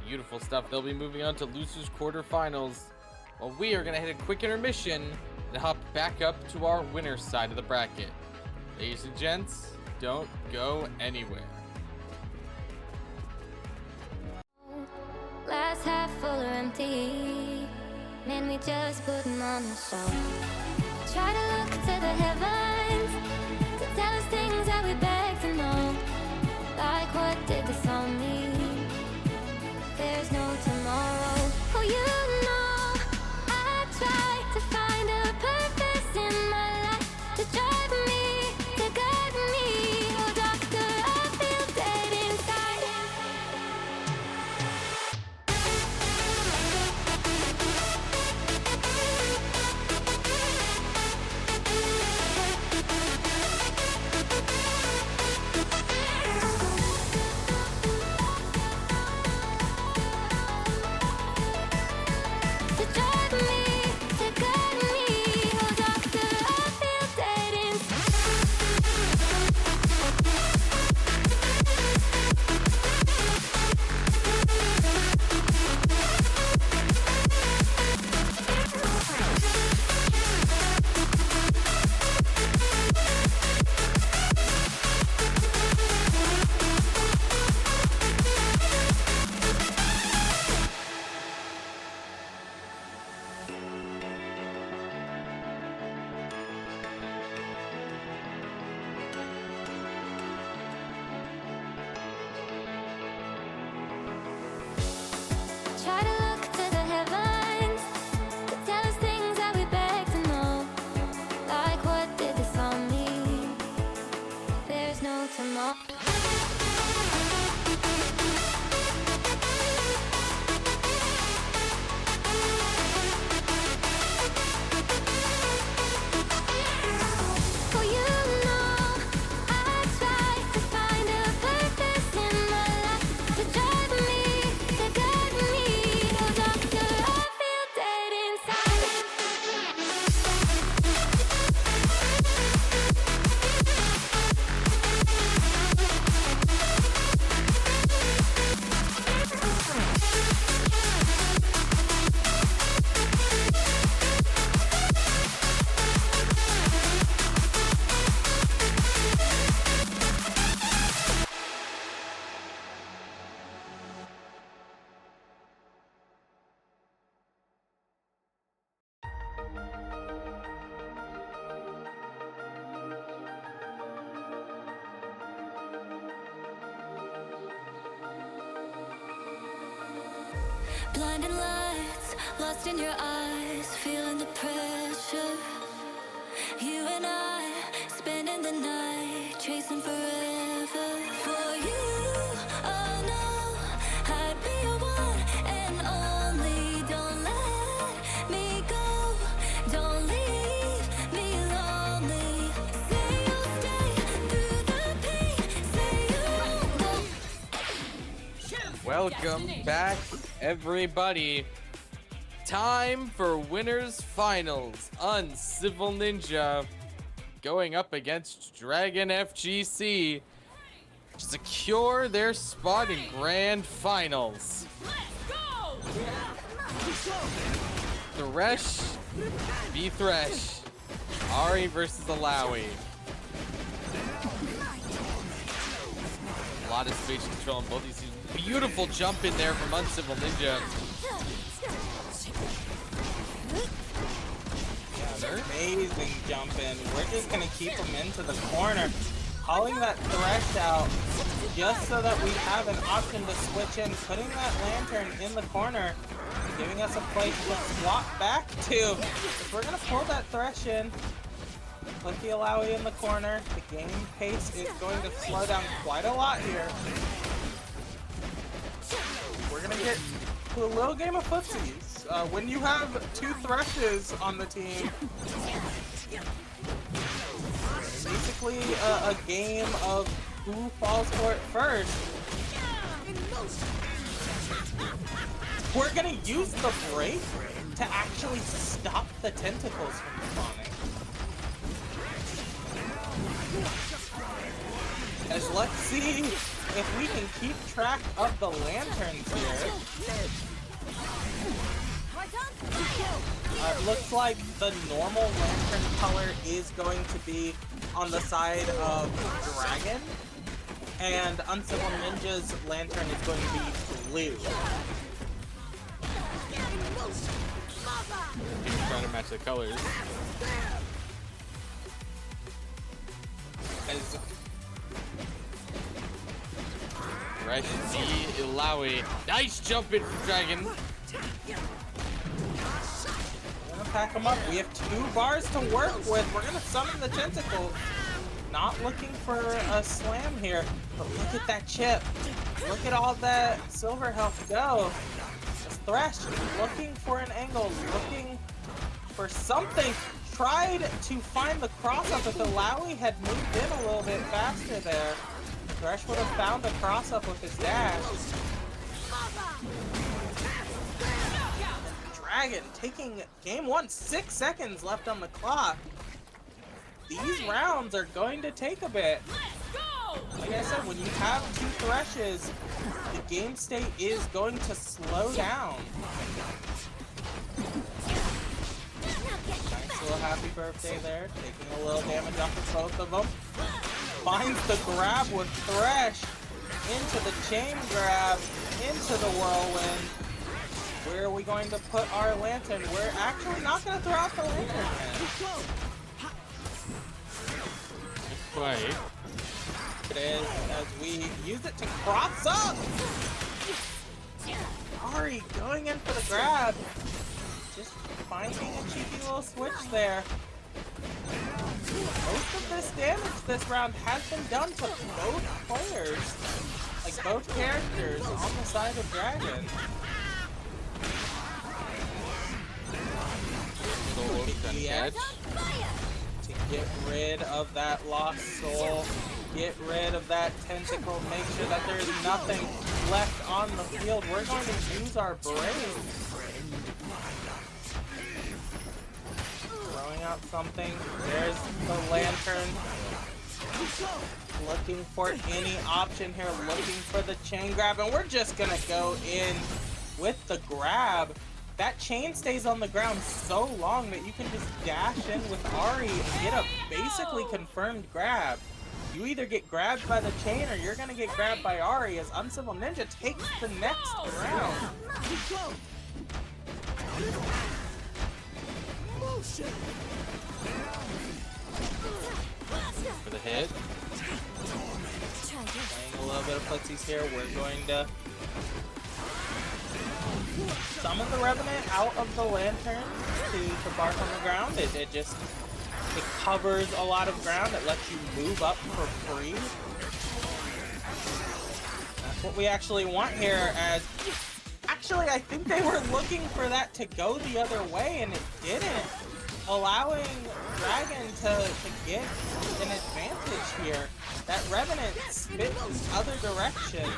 Beautiful stuff. They'll be moving on to losers quarterfinals. Well, we are going to hit a quick intermission and hop back up to our winner's side of the bracket. Ladies and gents, don't go anywhere. Glass half full or empty, man, we just putting on the show. Try to look to the heavens to tell us things that we beg to know. For you know, I try to find a purpose in my life to drive me. Oh doctor, I feel dead inside. Blinding lights, lost in your eyes, feeling the pressure. You and I, spending the night, chasing forever. For you, oh no, I'd be your one and only. Don't let me go, don't leave me lonely. Say you'll stay through the pain, say you won't go. Welcome back, everybody. Time for winners finals. Uncivil Ninja going up against Dragon FGC to secure their spot in grand finals. Let's go! Thresh v Thresh. Ari versus Alawi. A lot of space control on both these teams. Beautiful jump in there from Uncivil Ninja. Amazing jump in. We're just gonna keep him into the corner, calling that Thresh out just so that we have an option to switch in, putting that lantern in the corner, giving us a place to swap back to. If we're gonna pull that Thresh in, put the Alawi in the corner, the game pace is going to slow down quite a lot here. We're gonna get to a little game of footsies. When you have two Threshes on the team, basically a game of who falls for it first. We're gonna use the break to actually stop the tentacles from spawning. As let's see if we can keep track of the lanterns here. Looks like the normal lantern color is going to be on the side of Dragon, and Uncivil Ninja's lantern is going to be blue. Trying to match the colors. As Thresh v Ilawi. Nice jump in from Dragon. we're gonna pack them up. We have 2 bars to work with. We're gonna summon the tentacles. Not looking for a slam here, but look at that chip. Look at all that silver health go. This Thresh looking for an angle, looking for something. Tried to find the cross-up. If Alawi had moved in a little bit faster there, Thresh would have found the cross-up with his dash. Dragon taking game 1, 6 seconds left on the clock. These rounds are going to take a bit. Like I said, when you have 2 Threshes, the game state is going to slow down. Nice little happy birthday there, taking a little damage off of both of them. Finds the grab with Thresh into the chain grab, into the whirlwind. Where are we going to put our lantern? We're actually not going to throw out the lantern. Play. It is as we use it to cross up. Ari going in for the grab. Just finding a cheeky little switch there. most of this damage this round has been done to both players. Like both characters on the side of Dragon. Catch. To get rid of that lost soul, get rid of that tentacle, make sure that there is nothing left on the field. We're going to use our brave. Throwing out something. There's the lantern. Looking for any option here, looking for the chain grab, and we're just gonna go in with the grab. That chain stays on the ground so long that you can just dash in with Ari and get a basically confirmed grab. You either get grabbed by the chain or you're gonna get grabbed by Ari as Uncivil Ninja takes the next round. For the hit. Playing a little bit of footsies here. We're going to summon the Revenant out of the lantern to bark on the ground. It covers a lot of ground. It lets you move up for free. That's what we actually want here. As actually, I think they were looking for that to go the other way, and it didn't, allowing Dragon to get an advantage here. That Revenant spit this other direction.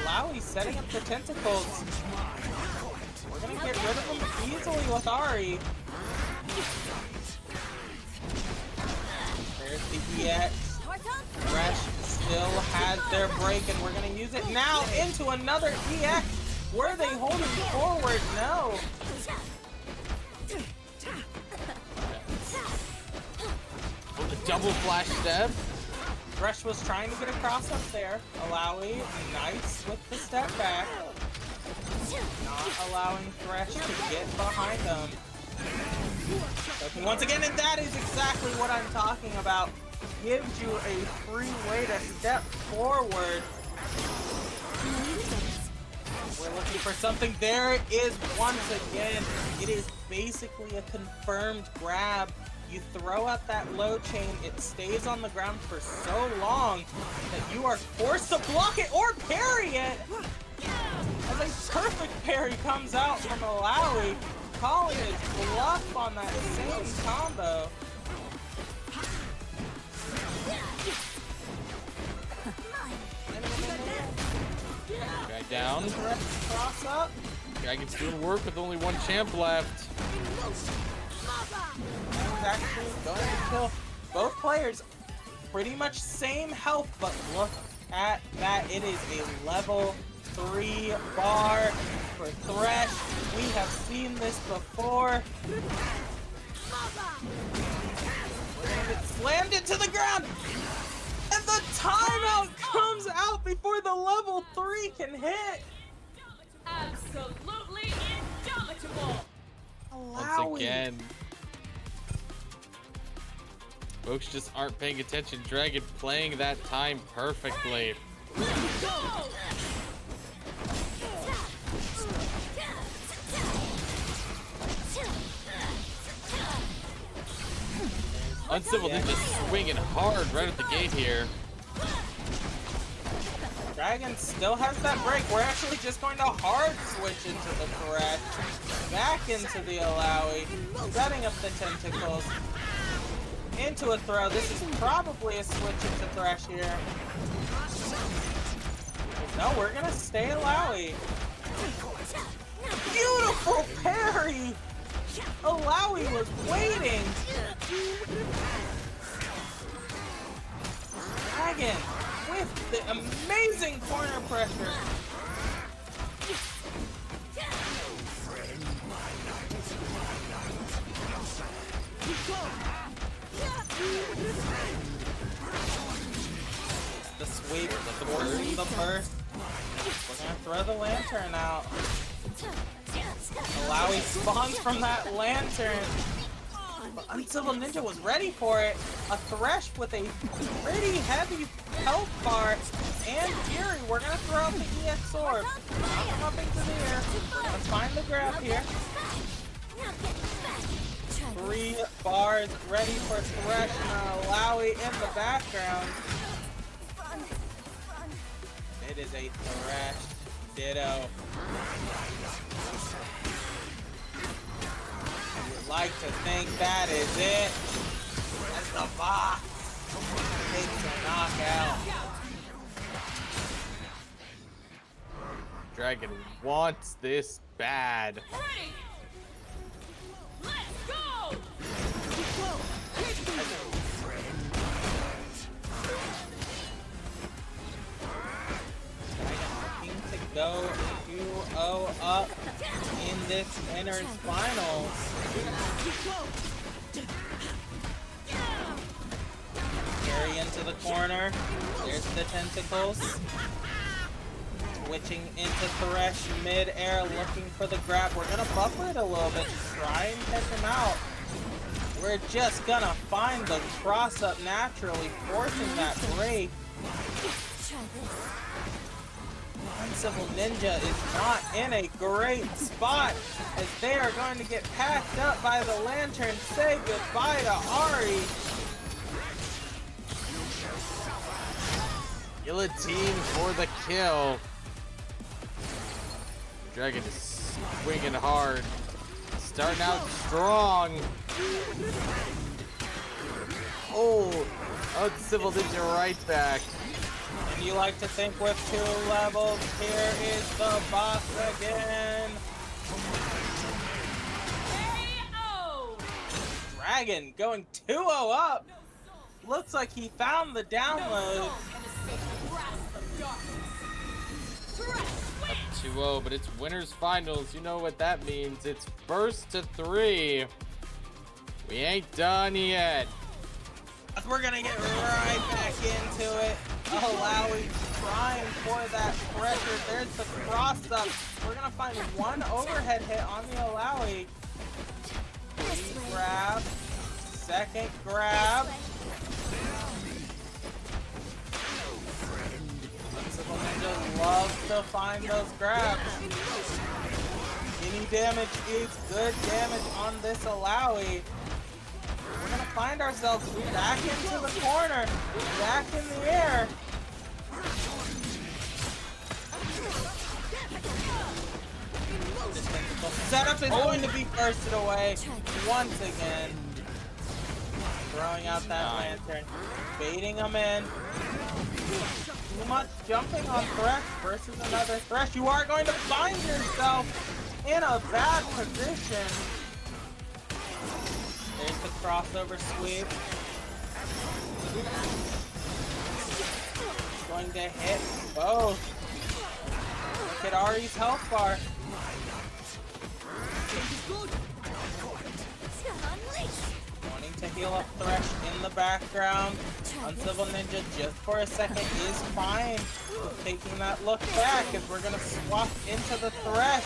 Alawi setting up the tentacles. We're gonna get rid of them easily with Ari. There's the EX. Fresh still has their break, and we're gonna use it now into another EX. Were they holding forward? No. The double flash step. Fresh was trying to get across up there. Alawi, nice with the step back. Not allowing Thresh to get behind them. But once again, and that is exactly what I'm talking about. Gives you a free way to step forward. We're looking for something. There it is once again. It is basically a confirmed grab. You throw out that low chain, it stays on the ground for so long that you are forced to block it or parry it. As a perfect parry comes out from Alawi, calling his bluff on that same combo. Guy down. Cross up. Dragon's doing work with only one champ left. He's actually going to kill both players. Pretty much same health, but look at that. It is a level 3 bar for Thresh. We have seen this before. We're gonna get slammed into the ground. And the timeout comes out before the level 3 can hit. Absolutely indomitable. Once again. Folks just aren't paying attention. Dragon playing that time perfectly. Uncivil Ninja swinging hard right at the gate here. Dragon still has that break. We're actually just going to hard switch into the Thresh. Back into the Alawi. Setting up the tentacles. Into a throw. This is probably a switch into Thresh here. No, we're gonna stay Alawi. Beautiful parry! Alawi was waiting! Dragon with the amazing corner pressure. The sweep, the burst. We're gonna throw the lantern out. Alawi spawns from that lantern. But Uncivil Ninja was ready for it. A Thresh with a pretty heavy health bar and Fury. We're gonna throw out the EX Orb. Knock him up into the air. We're gonna find the grab here. 3 bars ready for Thresh and Alawi in the background. It is a Thresh Ditto. I would like to think that is it. As the box takes a knockout. Dragon wants this bad. Ready. Let's go. Looking to go 2-0 up in this winners finals. Carry into the corner. There's the tentacles. Switching into Thresh mid-air, looking for the grab. We're gonna buffer it a little bit, try and catch him out. We're just gonna find the cross-up naturally, forcing that break. Uncivil Ninja is not in a great spot, as they are going to get packed up by the Lantern. Say goodbye to Ari. Guillotine for the kill. Dragon is swinging hard. Starting out strong. Oh, Civil Ninja right back. And you like to think with 2 levels, here is the boss again. Dragon going 2-0 up. Looks like he found the download. Up 2-0, but it's winners finals. You know what that means. It's first to 3. We ain't done yet. We're gonna get right back into it. Alawi trying for that pressure. There's the cross up. We're gonna find one overhead hit on the Alawi. Grab. Second grab. Uncivil Ninja loves to find those grabs. Any damage is good damage on this Alawi. We're gonna find ourselves back into the corner, back in the air. This tentacle setup is going to be bursted away once again. Throwing out that lantern, baiting him in. Too much jumping on Thresh versus another Thresh. You are going to find yourself in a bad position. There's the crossover sweep. Going to hit both. Look at Ari's health bar. Wanting to heal up Thresh in the background. Uncivil Ninja just for a second is fine with taking that look back as we're going to swap into the Thresh.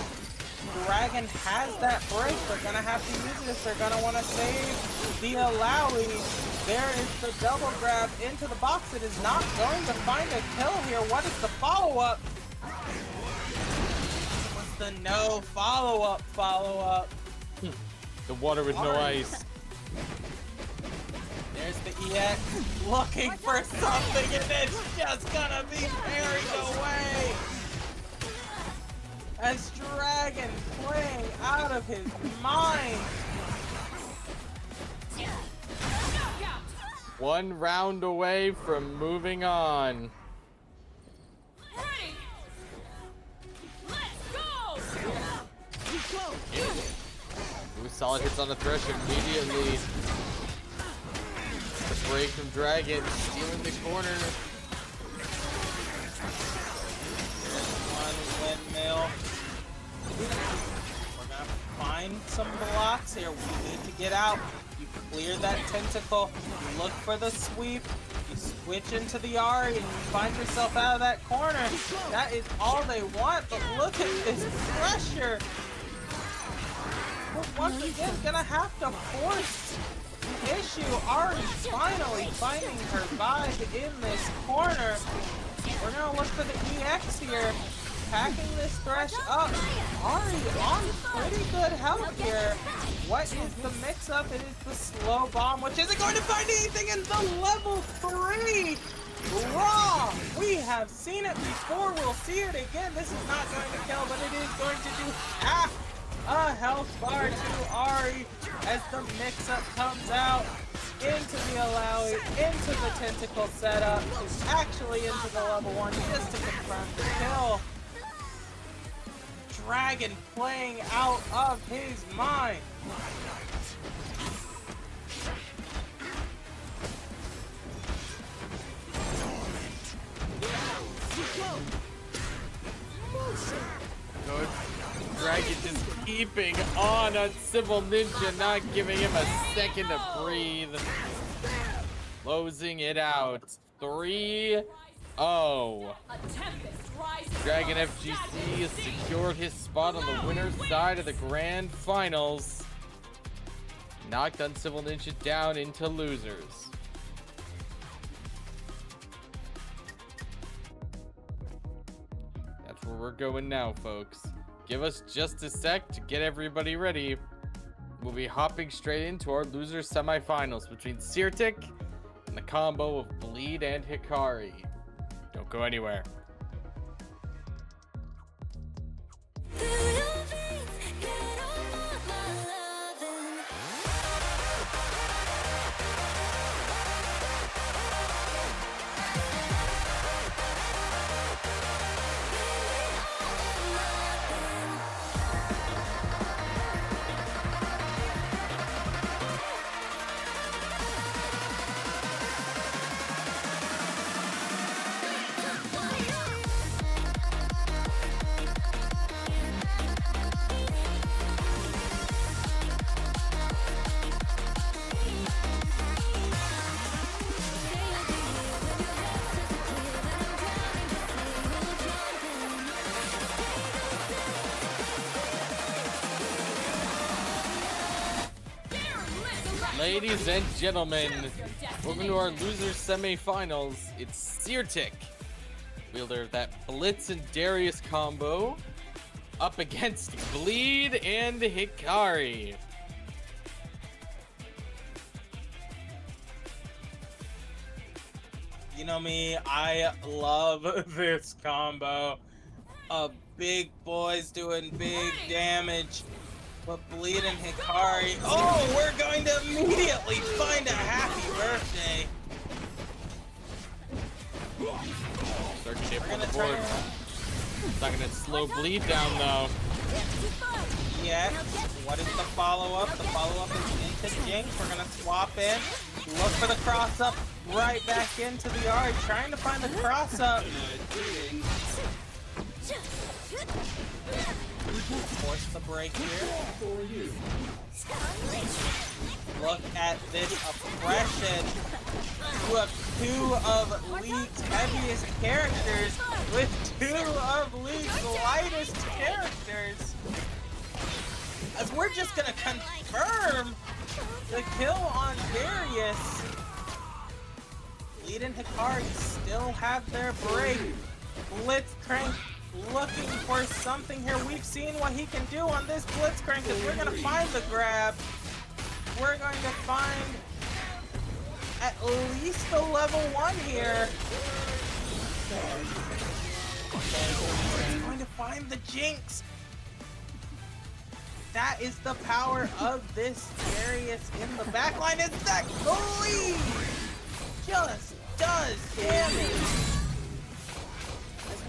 Dragon has that break. They're gonna have to use this. They're gonna want to save the Alawi. There is the double grab into the box. It is not going to find a kill here. What is the follow-up? What's the no follow-up? The water with no ice. There's the EX looking for something, and it's just gonna be carried away. As Dragon playing out of his mind. One round away from moving on. Ready. Let's go. Ooh, solid hits on the Thresh immediately. The break from Dragon, stealing the corner. One windmill. We're gonna find some blocks here. We need to get out. You clear that tentacle. You look for the sweep. You switch into the Ari and you find yourself out of that corner. That is all they want, but look at this pressure. We're once again gonna have to force the issue. Ari finally finding her vibe in this corner. We're gonna look for the EX here. packing this Thresh up. Ari on pretty good health here. What is the mix-up? It is the slow bomb, which isn't going to find anything in the level 3. Raw! We have seen it before. We'll see it again. This is not going to kill, but it is going to do half a health bar to Ari as the mix-up comes out into the Alawi, into the tentacle setup, actually into the level 1 just to confirm the kill. Dragon playing out of his mind. Good. Dragon just keeping on Civil Ninja, not giving him a second to breathe. Closing it out. 3-0. Dragon FGC has secured his spot on the winner's side of the grand finals. Knocked Uncivil Ninja down into losers. That's where we're going now, folks. Give us just a sec to get everybody ready. We'll be hopping straight into our loser semifinals between Sirtic and the combo of Bleed and Hikari. Don't go anywhere. Ladies and gentlemen, welcome to our loser semifinals. It's Sirtic, wielder of that Blitz and Darius combo, up against Bleed and Hikari. You know me, I love this combo of big boys doing big damage. But Bleed and Hikari, oh, we're going to immediately find a happy birthday. Start chip on the board. It's not gonna slow Bleed down though. Yeah. What is the follow-up? The follow-up is into Jinx. We're gonna swap in. Look for the cross-up. Right back into the yard. Trying to find the cross-up. Force the break here. Look at this oppression. You have two of League's heaviest characters with two of League's lightest characters. As we're just gonna confirm the kill on Darius. Bleed and Hikari still have their break. Blitzcrank looking for something here. We've seen what he can do on this Blitzcrank as we're gonna find the grab. We're going to find at least the level 1 here. We're going to find the Jinx. That is the power of this Darius in the backline. It's that Bleed just does damage.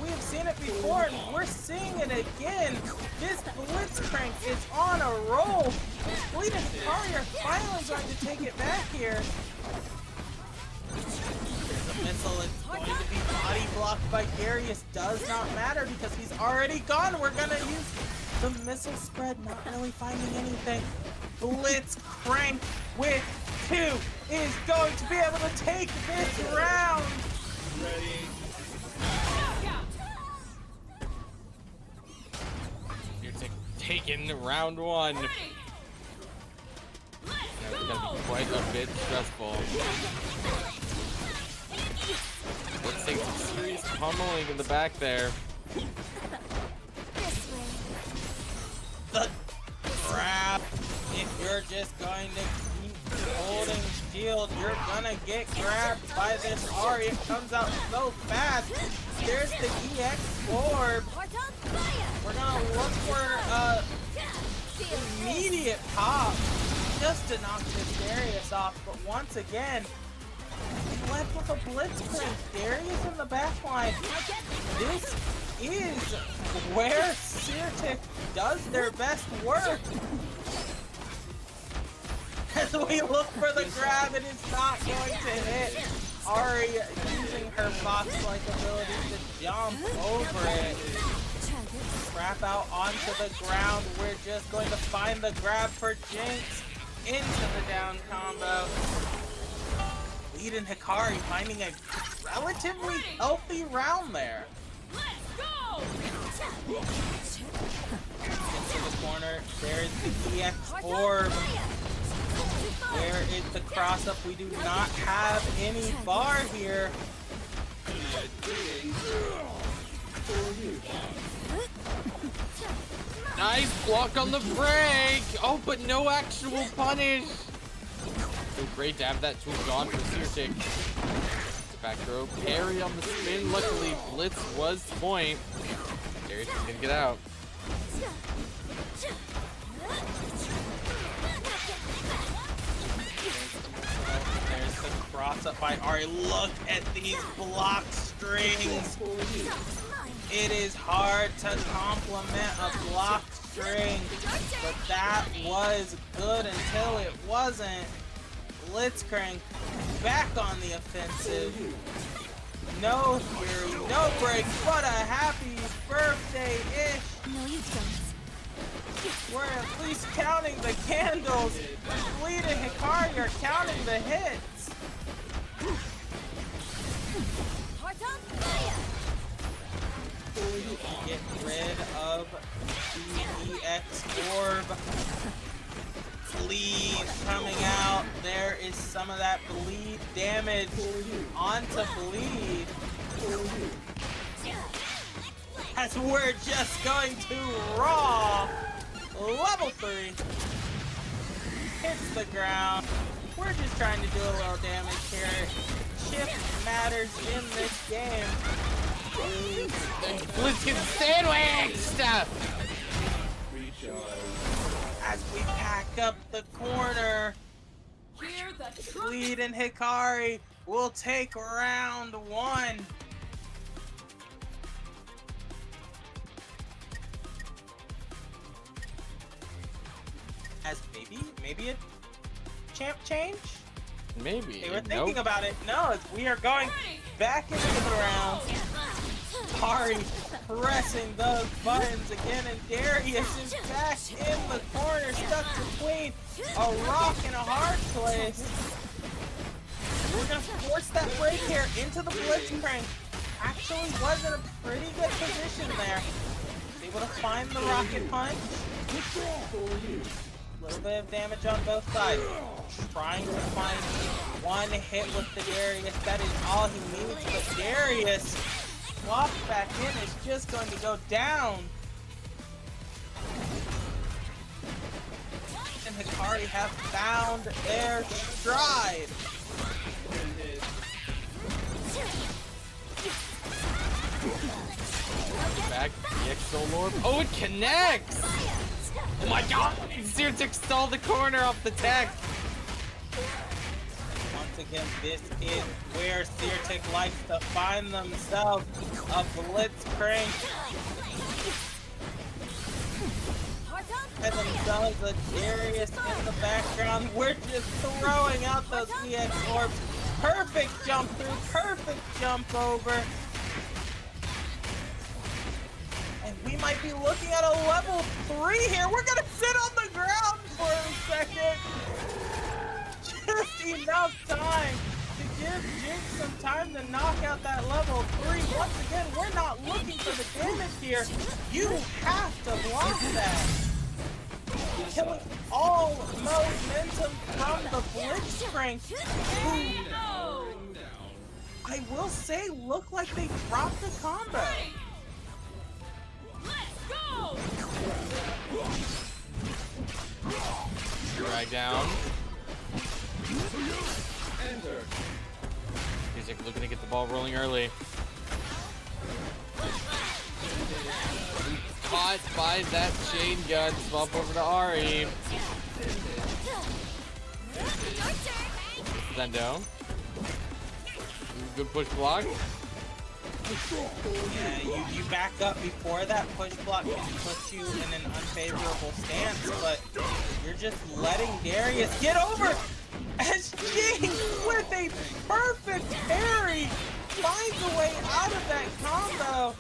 We have seen it before, and we're seeing it again. This Blitzcrank is on a roll. Bleed and Hikari are finally going to take it back here. The missile is going to be body blocked by Darius. Does not matter because he's already gone. We're going to use the missile spread, not really finding anything. Blitzcrank with 2 is going to be able to take this round. Ready. Taking round 1. Now it's gonna be quite a bit stressful. Let's take some serious pummeling in the back there. You're just going to keep holding shield. You're gonna get grabbed by this Ari. It comes out so fast. There's the EX orb. We're gonna look for immediate pop just to knock this Darius off. But once again, he left with a blitzcrank. Darius in the backline. This is where Sirtic does their best work. As we look for the grab, it is not going to hit. Ari using her fox-like ability to jump over it. Wrap out onto the ground. We're just going to find the grab for Jinx into the down combo. Lead and Hikari finding a relatively healthy round there. Let's go! Into the corner. There's the EX orb. Where is the cross up? We do not have any bar here. Nice block on the break. Oh, but no actual punish. So great to have that tool gone for Sirtic. Back throw, parry on the spin. Luckily, Blitz was point. Darius is gonna get out. There's the cross up by Ari. Look at these block strings. It is hard to complement a block string, but that was good until it wasn't. Blitzcrank back on the offensive. No fury, no break, but a happy birthday-ish. No, you don't. We're at least counting the candles. Bleed and Hikari are counting the hits. Get rid of the EX orb. Bleed coming out. There is some of that bleed damage onto bleed. As we're just going to raw. Level 3 hits the ground. We're just trying to do a little damage here. Shift matters in this game. Blitz gets sandwiched! As we pack up the corner, Hear the trumpet. Bleed and Hikari will take round 1. As maybe a champ change? Maybe. They were thinking about it. No, we are going back into the round. Ari pressing those buttons again, and Darius is back in the corner, stuck between a rock and a hard place. We're gonna force that break here into the blitzcrank. Actually was in a pretty good position there. Able to find the rocket punch. A little bit of damage on both sides. Trying to find one hit with the Darius. That is all he needs. But Darius swapped back in. Is just going to go down. And Hikari have found their stride. Back, the EX Orb. Oh, it connects! Oh my god! Sirtic stole the corner off the tech! Once again, this is where Sirtic likes to find themselves a blitzcrank. And themselves a Darius in the background. We're just throwing out those EX orbs. Perfect jump through, perfect jump over. And we might be looking at a level 3 here. We're gonna sit on the ground for a second. Just enough time to give Jinx some time to knock out that level 3. Once again, we're not looking for the damage here. You have to block that. Killing all momentum from the blitzcrank. Who, I will say, look like they dropped the combo. Let's go! Drag down. Music looking to get the ball rolling early. Caught by that chain gun. Swap over to Ari. Zendo. Good push block. Yeah, you back up before that push block can put you in an unfavorable stance, but you're just letting Darius get over as Jinx with a perfect parry finds a way out of that combo.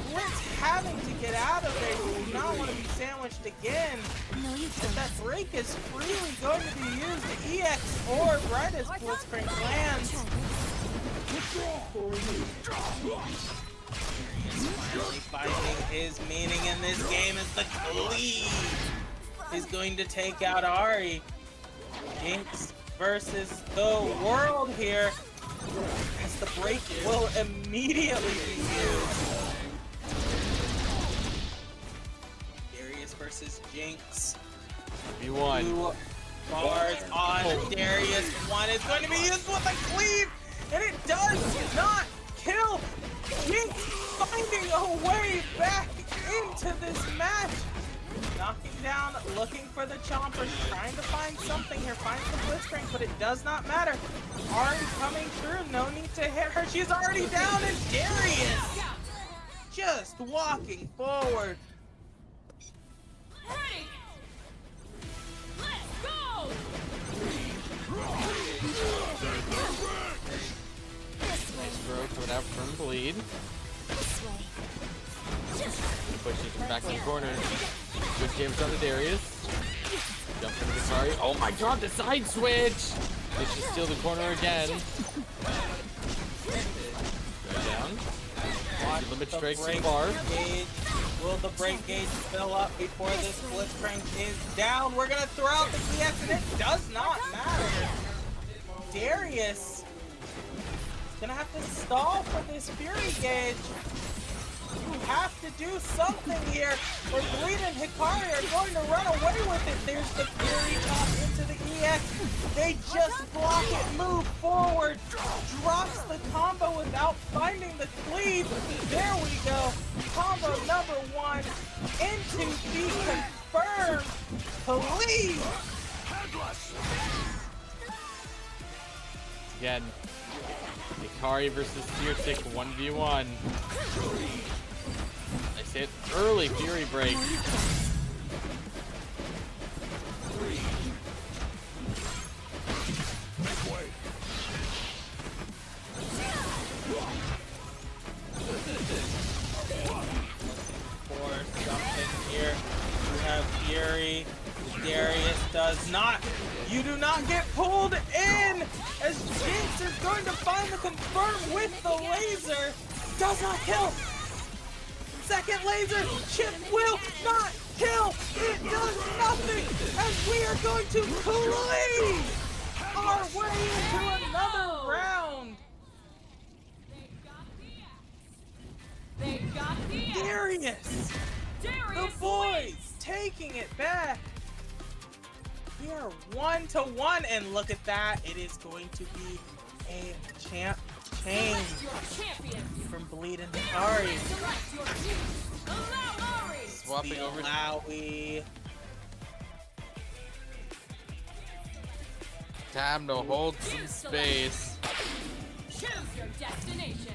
Blitz having to get out of it. You do not want to be sandwiched again. No, you But that break is freely going to be used. The EX orb right as Blitzcrank lands. Finally finding his meaning in this game as the cleave is going to take out Ari. Jinx versus the world here, as the break will immediately be used. Darius versus Jinx. V1. 2 bars on Darius. 1 is going to be used with a cleave, and it does not kill. Jinx finding a way back into this match. Knocking down, looking for the chompers, trying to find something here, finds the Blitzcrank, but it does not matter. Ari coming through, no need to hit her. She's already down, and Darius just walking forward. Ready. Let's go. Nice throw coming out from Bleed. Pushes him back in the corner. Good damage on the Darius. Jump into the Kari. Oh my god, the side switch! They should steal the corner again. Go down. Watch Limit the strikes break and bar. gauge. Will the break gauge fill up before this Blitzcrank is down? We're gonna throw out the EX, and it does not matter. Darius is gonna have to stall for this Fury gauge. You have to do something here, or Bleed and Hikari are going to run away with it. There's the Fury toss into the EX. They just block it, move forward, drops the combo without finding the cleave. There we go. Combo number 1 into the confirmed cleave. Again. Hikari versus Searsick 1v1. Nice hit. Early Fury break. For something here. You have Fury. Darius does not. You do not get pulled in as Jinx is going to find the confirm with the laser. Does not kill. Second laser. Chip will not kill. It does nothing as we are going to cleave our way into another round. They got the X. Darius. The Darius boys wins. taking it back. We are 1-1, and look at that. It is going to be a champ change Your champion. from Bleed and Ari. Select your team. Allow Ari. Swapping The over. Alawi. Time to hold some space. Choose your destination.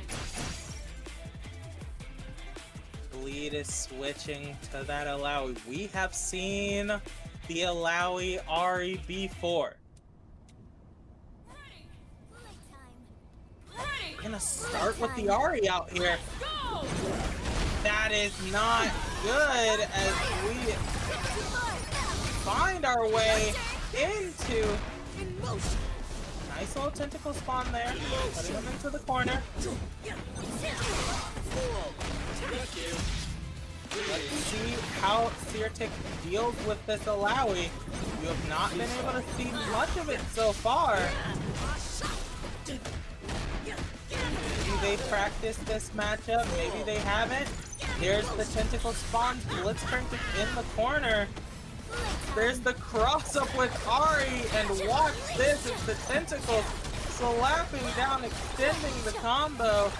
Bleed is switching to that Alawi. We have seen the Alawi Ari before. Ready. We're gonna start with the Ari out here. Go. That is not good as we find our way into nice little tentacle spawn there, putting them into the corner. Let's see how Searsick deals with this Alawi. You have not been able to see much of it so far. Maybe they practiced this matchup, maybe they haven't. Here's the tentacle spawn, Blitzcrank is in the corner. There's the cross up with Ari, and watch this as the tentacles slapping down, extending the combo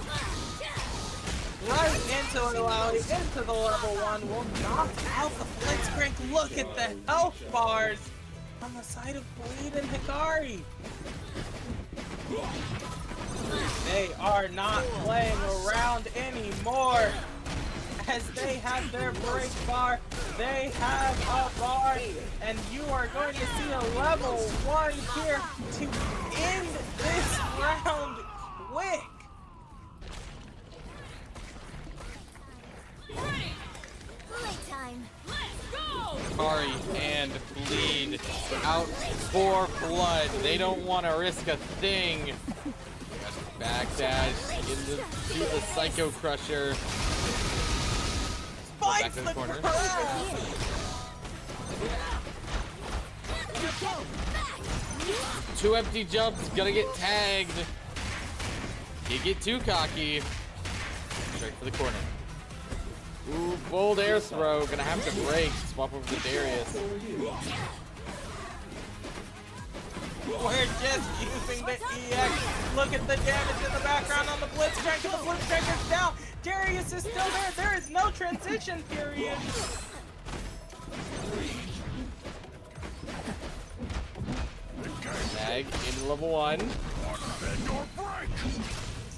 right into Illaoi, into the level 1. Will knock out the Blitzcrank. Look at the health bars on the side of Bleed and Hikari. They are not playing around anymore. As they have their break bar, they have a bar, and you are going to see a level 1 here to end this round quick. Ready. Playtime. Let's go. Kari and Bleed out for blood. They don't want to risk a thing. Backdash into the Psycho Crusher. Back Spikes in the the corner. crowd. Two empty jumps, gonna get tagged. You get too cocky. Straight for the corner. Ooh, bold air throw. Gonna have to break. Swap over to Darius. We're just using the EX. Look at the damage in the background on the Blitzcrank, and the Blitzcrank is down. Darius is still there. There is no transition period. Tag into level 1. It's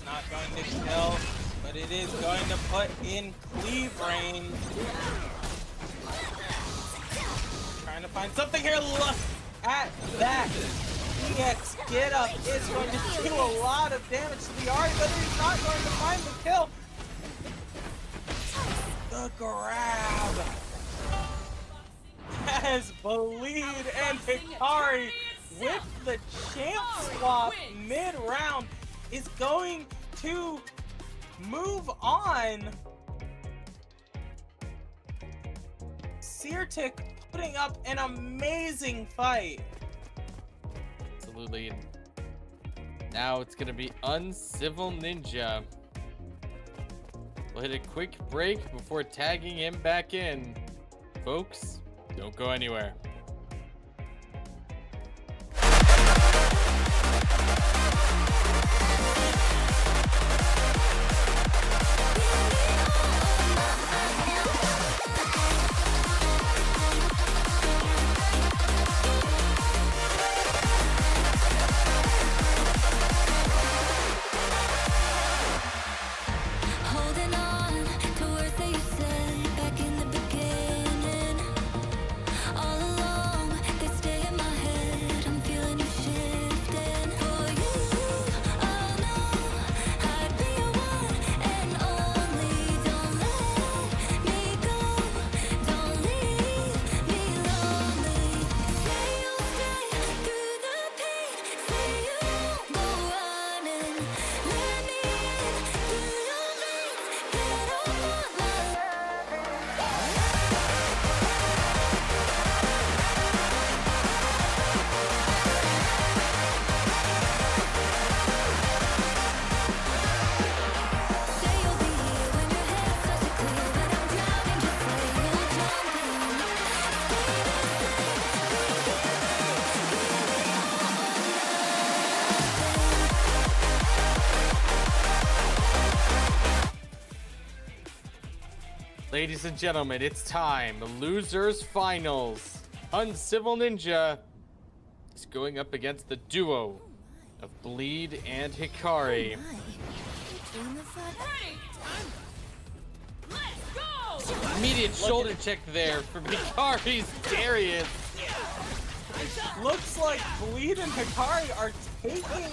not going to kill, but it is going to put in cleave range. Trying to find something here. Look at that. EX get up is going to do a lot of damage to the Ari, but he's not going to find the kill. The grab has Bleed and Hikari with the champ swap mid-round is going to move on. Seartic putting up an amazing fight. Absolutely. Now it's gonna be Uncivil Ninja. We'll hit a quick break before tagging him back in. Folks, don't go anywhere. Holding on to words that you said back in the beginning. All along, they stay in my head. I'm feeling you shifting. For you, oh no, I'd be your one and only. Don't let me go. Don't leave me lonely. Say you'll stay through the pain. Say you won't go running. Let me in through your veins. Get off on my Say you'll be here when your head starts to clear, but I'm drowning. Just say you'll jump Ladies and gentlemen, it's time. The losers finals. Uncivil Ninja is going up against the duo of Bleed and Hikari. Ready. Let's go. Immediate shoulder check there from Hikari's Darius. Looks like Bleed and Hikari are taking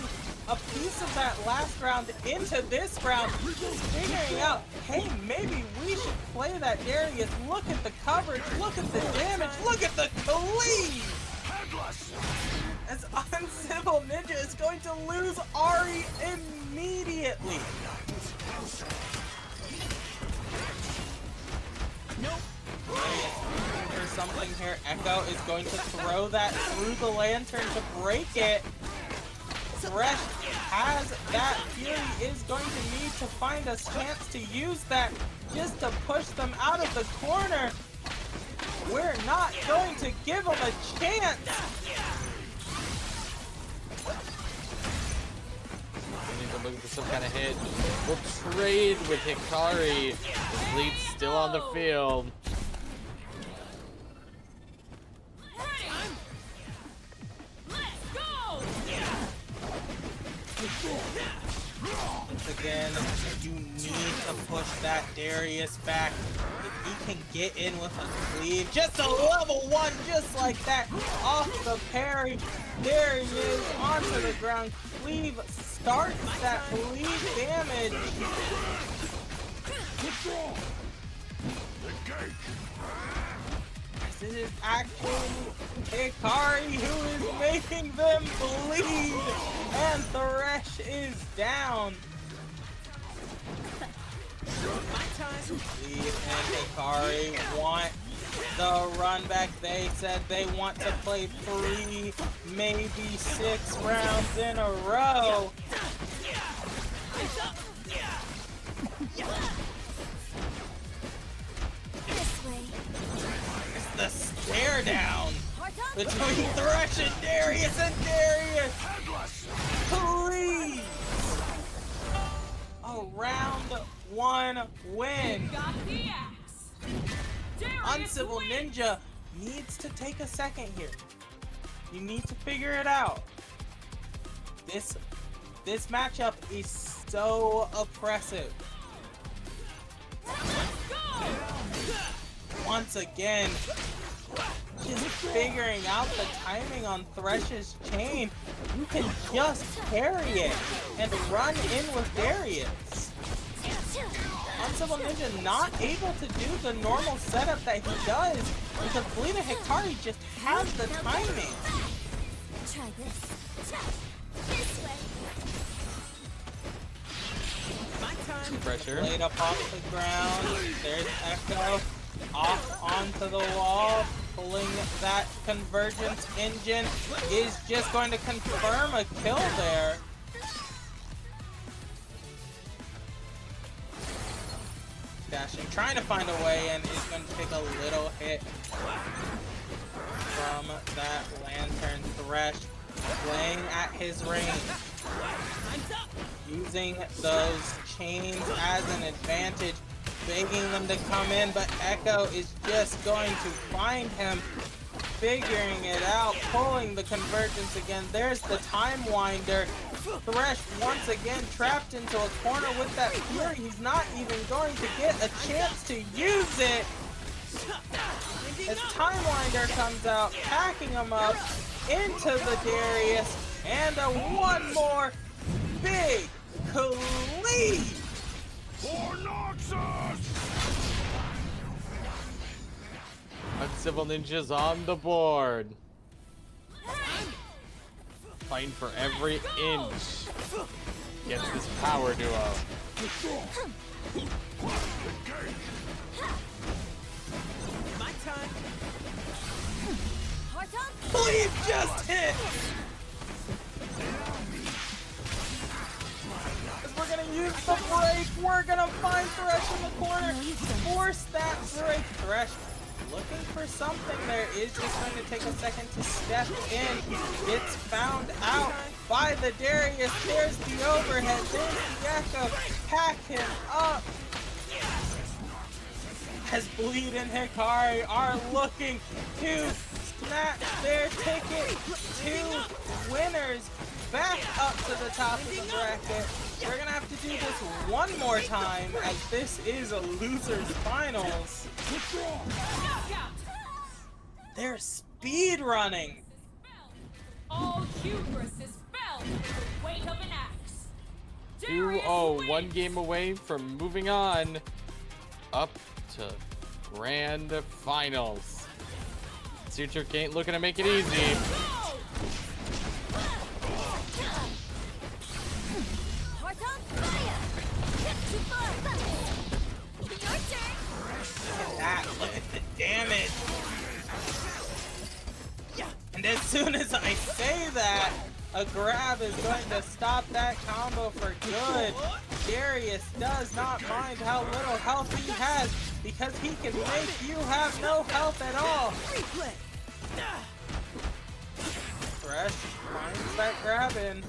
a piece of that last round into this round, just figuring out, hey, maybe we should play that Darius. Look at the coverage, look at the damage, look at the cleave! As Uncivil Ninja is going to lose Ari immediately. Nope. For something here, Echo is going to throw that through the lantern to break it. Thresh has that. Fury is going to need to find a chance to use that just to push them out of the corner. We're not going to give him a chance. We need to look for some kind of hit. We'll trade with Hikari. The lead's still on the field. Let's go! Once again, you need to push that Darius back. If he can get in with a cleave, just a level 1, just like that, off the parry. There he is, onto the ground. Cleave starts that bleed damage. This is actually Hikari who is making them bleed, and Thresh is down. Lee and Hikari want the run back. They said they want to play 3, maybe 6 rounds in a row. This way. It's the stare down between Thresh and Darius, please. A round 1 win. Got the axe. Darius Uncivil wins. Ninja needs to take a second here. You need to figure it out. This matchup is so oppressive. Once again, just figuring out the timing on Thresh's chain. You can just parry it and run in with Darius. Uncivil Ninja not able to do the normal setup that he does because Bleeding Hikari just has the timing. Try this. This way. Pressure. Blade up off the ground. There's Echo off onto the wall. Pulling that convergence engine is just going to confirm a kill there. Dashing, trying to find a way, and is going to take a little hit from that Lantern. Thresh playing at his range, using those chains as an advantage, begging them to come in, but Echo is just going to find him, figuring it out, pulling the convergence again. There's the Time Winder. Thresh once again trapped into a corner with that Fury. He's not even going to get a chance to use it. As Time Winder comes out, packing him up into the Darius, and one more big cleave. Uncivil Ninja's on the board. Fighting for every inch. Gets this power duo. My time. Cleave just hit. We're gonna use the break. We're gonna find Thresh in the corner. Force that break. Thresh looking for something there. Is just going to take a second to step in. Gets found out by the Darius. There's the overhead. There's the Echo. Pack him up. As Bleed and Hikari are looking to snatch their ticket to winners back up to the top of the bracket. We're gonna have to do this one more time, as this is a loser's finals. They're speed running. All hubris is felt with the weight of an axe. 2-0, one game away from moving on up to grand finals. Suture ain't looking to make it easy. Look at the damage. And as soon as I say that, a grab is going to stop that combo for good. Darius does not mind how little health he has because he can make you have no health at all. Thresh finds that grab in.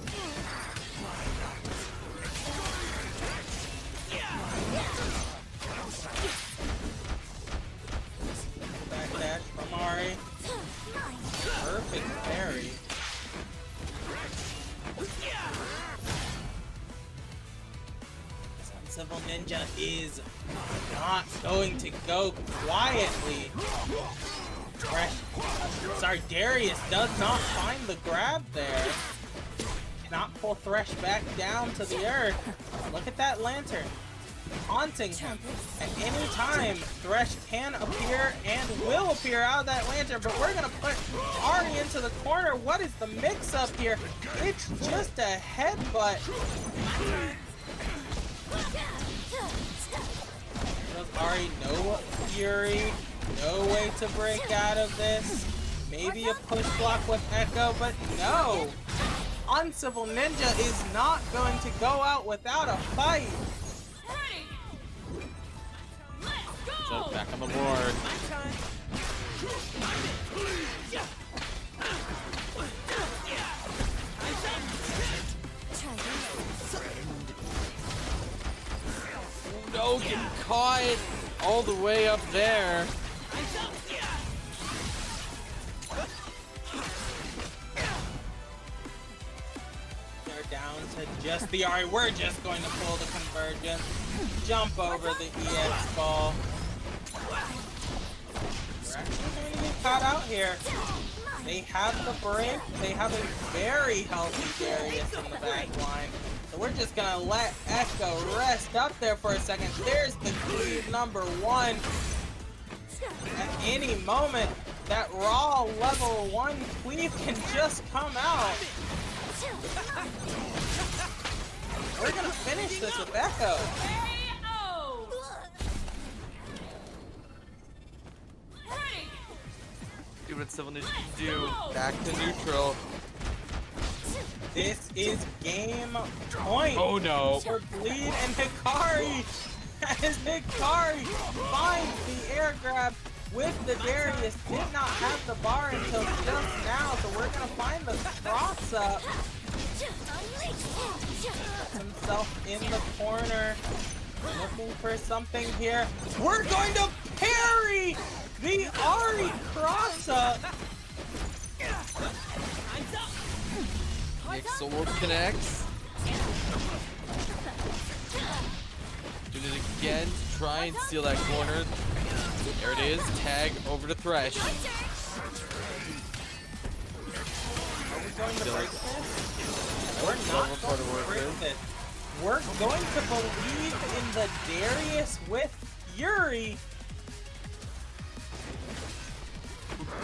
Backdash from Ari. Perfect parry. Civil Ninja is not going to go quietly. Sorry, Darius does not find the grab there. Cannot pull Thresh back down to the earth. Look at that lantern. Haunting him. At any time, Thresh can appear and will appear out of that lantern, but we're gonna put Ari into the corner. What is the mix-up here? It's just a headbutt. Ari, no fury, no way to break out of this. Maybe a push block with Echo, but no! Uncivil Ninja is not going to go out without a fight. So back on the board. No, getting caught all the way up there. They're down to just the Ari. We're just going to pull the convergence. Jump over the EX ball. We're actually going to get caught out here. They have the break. They have a very healthy Darius in the back line. So we're just gonna let Echo rest up there for a second. There's the cleave number 1. At any moment, that raw level 1 cleave can just come out. We're gonna finish this with Echo. Do what Civil Ninja can do. Back to neutral. This is game point. Oh no. For Bleed and Hikari. As Hikari finds the air grab with the Darius. Did not have the bar until just now, so we're gonna find the cross up. Puts himself in the corner. Looking for something here. We're going to parry the Ari cross up. Nick Sword connects. Doing it again to try and steal that corner. There it is. Tag over to Thresh. Are we going to break this? We're not going to break this. We're going to believe in the Darius with Fury.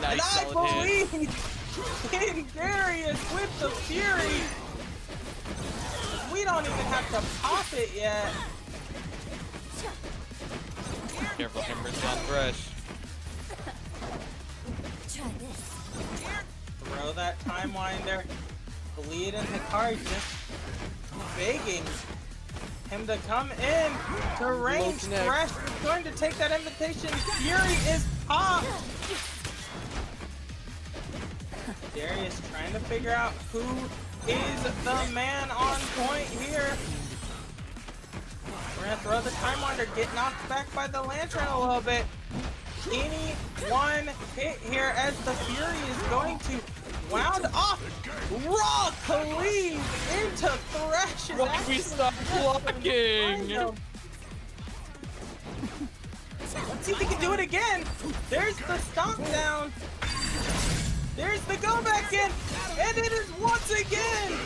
Nice, And I solid hit. believe in Darius with the Fury. We don't even have to pop it yet. Careful, Ember's down Thresh. Throw that time winder. Bleed and Hikari just begging him to come in to range. Thresh is going to take that invitation. Fury is popped. Darius trying to figure out who is the man on point here. We're gonna throw the time winder, get knocked back by the lantern a little bit. Any one hit here as the Fury is going to wound off. Raw cleave into Thresh. Why we stop blocking? Let's see if he can do it again. There's the stomp down. There's the go back in. And it is once again.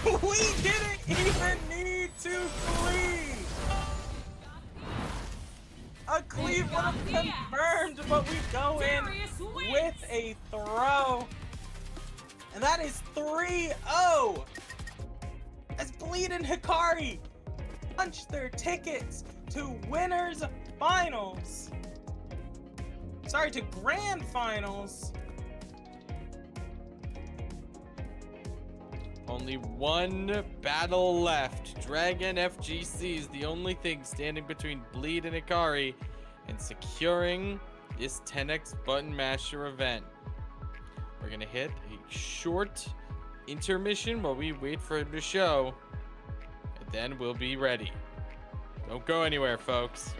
We didn't even need to cleave. A cleave would have confirmed, but we go in with a throw. And that is 3-0. As Bleed and Hikari punch their tickets to winners finals. Sorry, to grand finals. Only one battle left. Dragon FGC is the only thing standing between Bleed and Ikari and securing this 10x button masher event. We're gonna hit a short intermission while we wait for him to show, and then we'll be ready. Don't go anywhere, folks.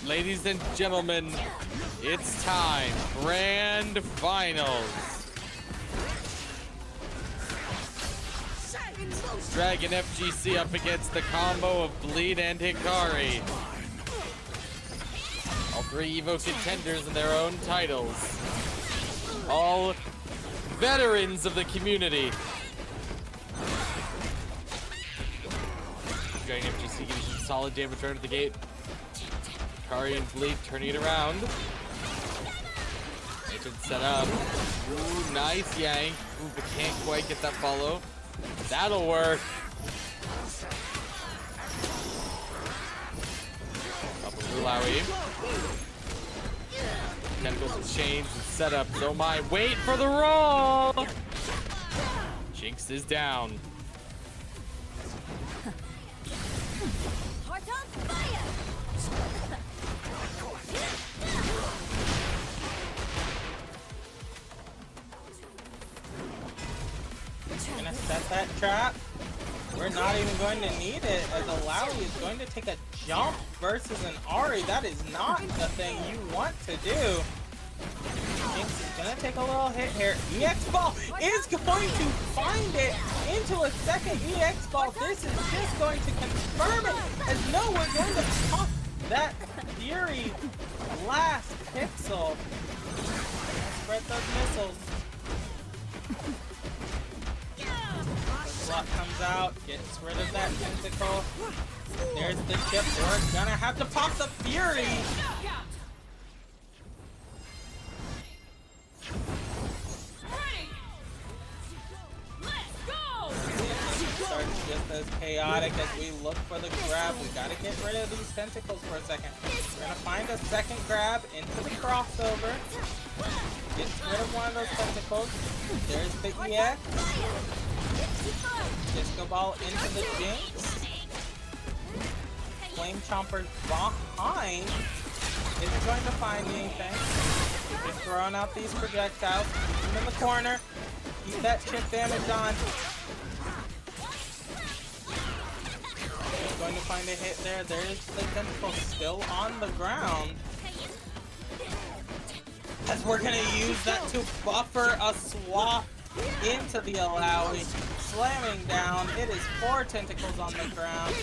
Ladies and gentlemen, it's time. Grand finals. Dragon FGC up against the combo of Bleed and Hikari. All three EVO contenders in their own titles. All veterans of the community. Dragon FGC getting some solid damage right at the gate. Hikari and Bleed turning it around. It's set up. Ooh, nice yank. Ooh, but can't quite get that follow. That'll work. Up with Ulawi. Tentacles and chains and setups. Oh my, wait for the roll! Jinx is down. Heart on fire! Gonna set that trap. We're not even going to need it, as Alawi is going to take a jump versus an Ari. That is not the thing you want to do. Jinx is gonna take a little hit here. EX Ball is going to find it into a second EX Ball. This is just going to confirm it, as no, we're going to pop that Fury last pixel. Spread those missiles. Slot comes out, gets rid of that tentacle. There's the chip. We're gonna have to pop the Fury. Starts just as chaotic as we look for the grab. We gotta get rid of these tentacles for a second. We're gonna find a second grab into the crossover. Gets rid of one of those tentacles. There's the EX. Disco Ball into the Jinx. Flame Chomper's behind. Isn't going to find anything. Just throwing out these projectiles. Keep him in the corner. Keep that chip damage on. Just going to find a hit there. There's the tentacle still on the ground. As we're going to use that to buffer a swap into the Alawi. slamming down. It is 4 tentacles on the ground.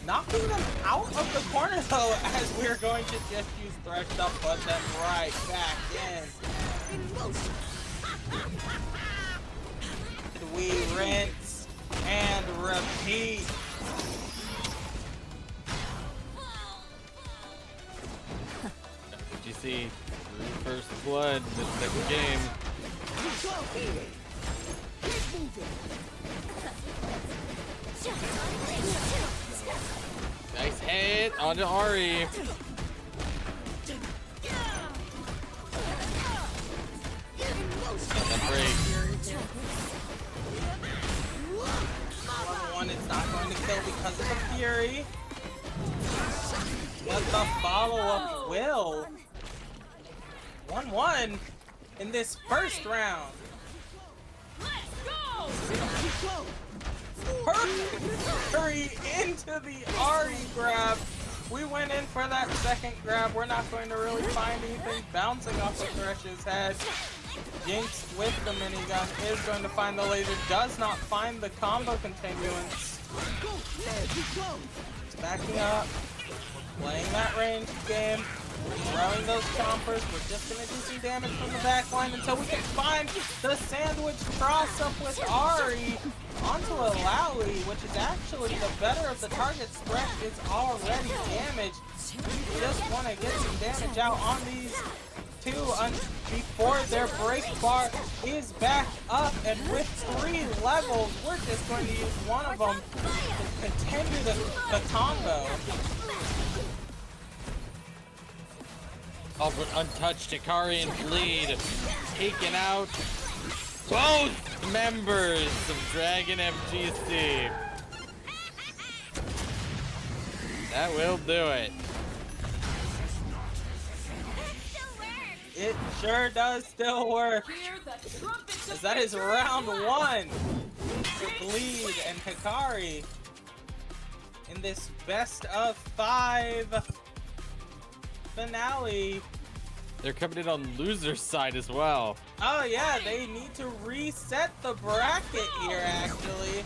Knocking them out of the corner though, as we're going to just use Thresh to put them right back in. We rinse and repeat. You see, first blood, the second game. Nice hit onto Ari. That break. 1-1, it's not going to kill because of the Fury. But the follow-up will. 1-1 in this first round. Perfect Fury into the Ari grab. We went in for that second grab. We're not going to really find anything bouncing off of Thresh's head. Jinx with the minigun is going to find the laser. Does not find the combo continuance. It's backing up. Playing that range game. Throwing those chompers. We're just going to do some damage from the back line until we can find the sandwich cross up with Ari onto a Lowy, which is actually the better of the targets. Thresh is already damaged. We just want to get some damage out on these two before their break bar is back up, and with 3 levels, we're just going to use one of them to continue the combo. Oh, but untouched, Hikari and Bleed taking out both members of Dragon FGC. That will do it. It sure does still work. As that is round 1 for Bleed and Hikari in this best of 5 finale. They're coming in on loser's side as well. Oh yeah, they need to reset the bracket here actually.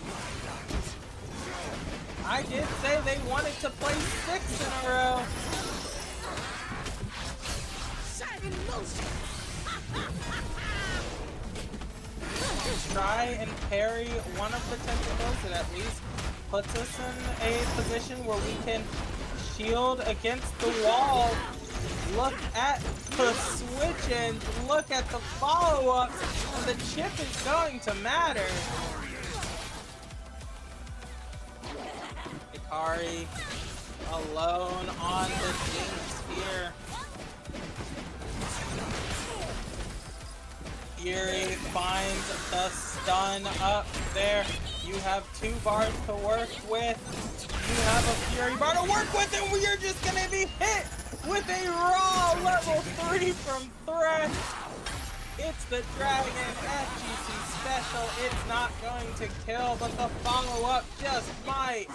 I did say they wanted to play 6 in a row. Try and parry one of the tentacles. It at least puts us in a position where we can shield against the wall. Look at the switch and look at the follow-up. The chip is going to matter. Hikari alone on the Jinx here. Fury finds the stun up there. You have 2 bars to work with. You have a Fury bar to work with, and we are just gonna be hit with a raw level 3 from Thresh. It's the Dragon FGC special. It's not going to kill, but the follow-up just might.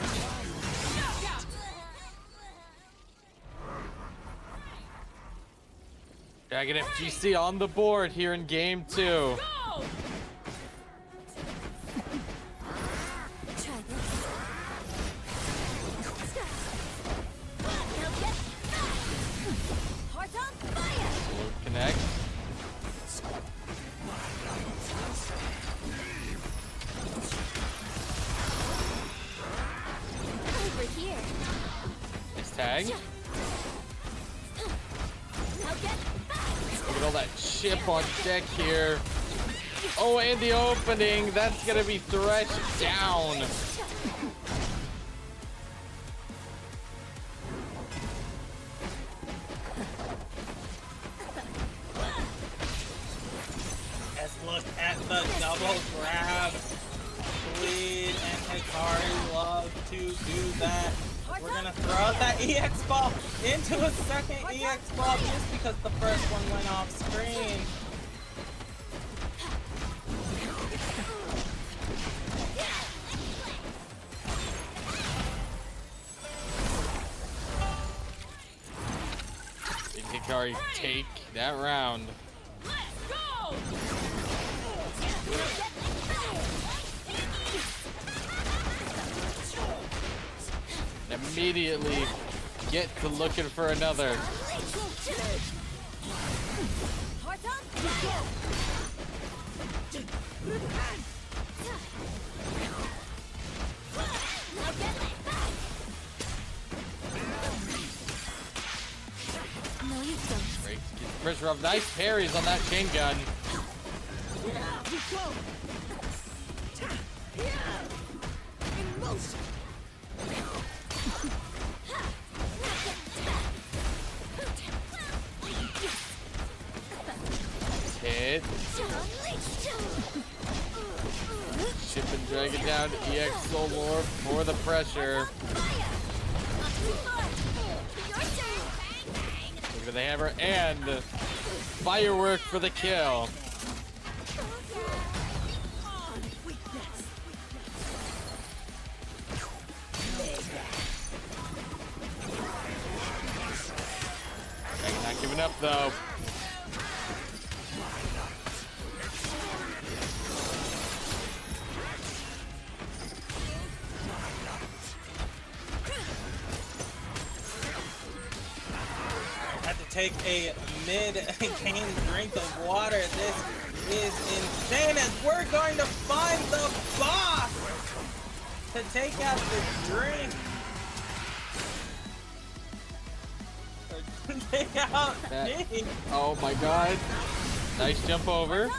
Dragon FGC on the board here in game 2. Connect. Over here. Nice tag. Look at all that chip on deck here. Oh, and the opening. That's gonna be Thresh down. Let's look at the double grab. Bleed and Hikari love to do that. We're gonna throw out that EX ball into a second EX ball just because the first one went off screen. Did Hikari take that round? immediately get to looking for another. Great. Get the pressure off. Nice parries on that chain gun. Hit. Ship and drag it down to EX Soul Lord for the pressure. Look at the hammer and firework for the kill. Not giving up though. Take a mid-game drink of water. This is insane as we're going to find the boss to take out the drink. Or take out me. Oh my god. Nice jump over.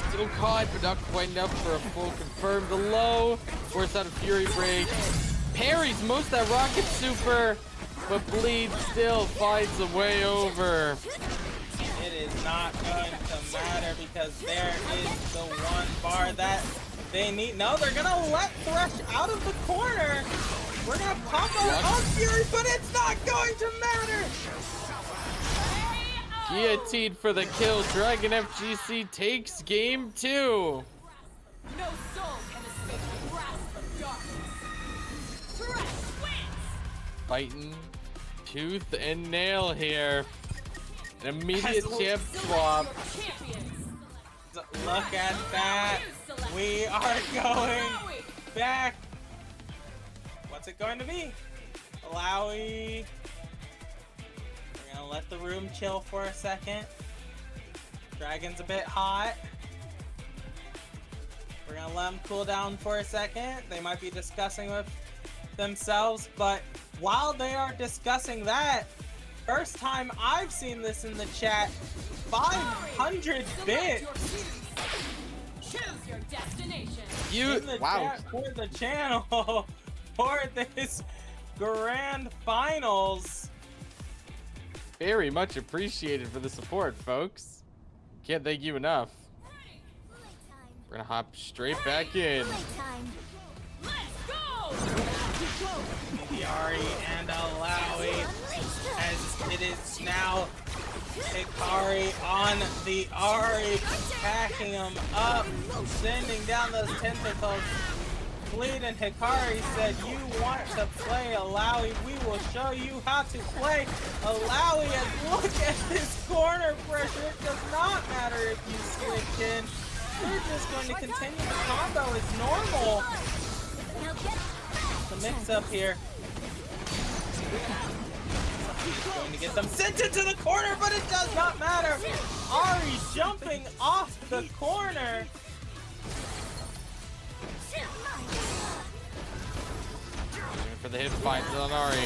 Still caught, but not quite enough for a full confirm. The low. Force out a Fury Break. Parries most of that rocket super. But Bleed still finds a way over. It is not going to matter because there is the one bar that they need. No, they're going to let Thresh out of the corner. We're going to pop out on Fury, but it's not going to matter. Guillotine for the kill. Dragon FGC takes game 2. No soul can escape the grasp of darkness. Thresh wins! Fighting tooth and nail here. An immediate champ swap. Look at that. We are going back. What's it going to be? Alawi. We're going to let the room chill for a second. Dragon's a bit hot. We're going to let them cool down for a second. They might be discussing with themselves, but while they are discussing that, first time I've seen this in the chat, 500 bits Choose your destination. in the chat for the channel for this grand finals. Very much appreciated for the support, folks. Can't thank you enough. We're gonna hop straight back in. Let's go! Ari and Alawi, as it is now Hikari on the Ari, packing him up, sending down those tentacles. Bleed and Hikari said, "You want to play Alawi? We will show you how to play Alawi." And look at this corner pressure. It does not matter if you switch in. They're just going to continue the combo as normal. The mix up here. He's going to get them sent into the corner, but it does not matter. Ari jumping off the corner. Looking for the hit finds on Ari.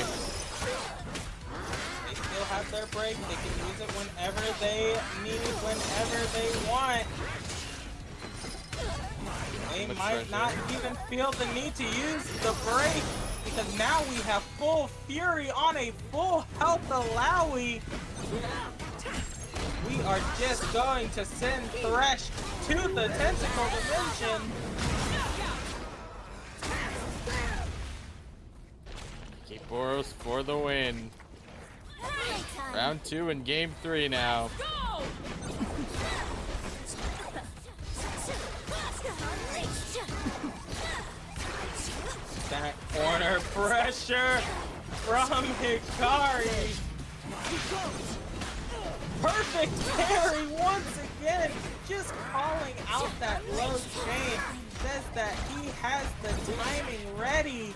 They still have their break. They can use it whenever they need, whenever they want. They might not even feel the need to use the break because now we have full Fury on a full health Alawi. We are just going to send Thresh to the tentacle dimension. Boros for the win. Round 2 and game 3 now. Go! That corner pressure from Hikari. Perfect parry once again. Just calling out that low chain. Says that he has the timing ready.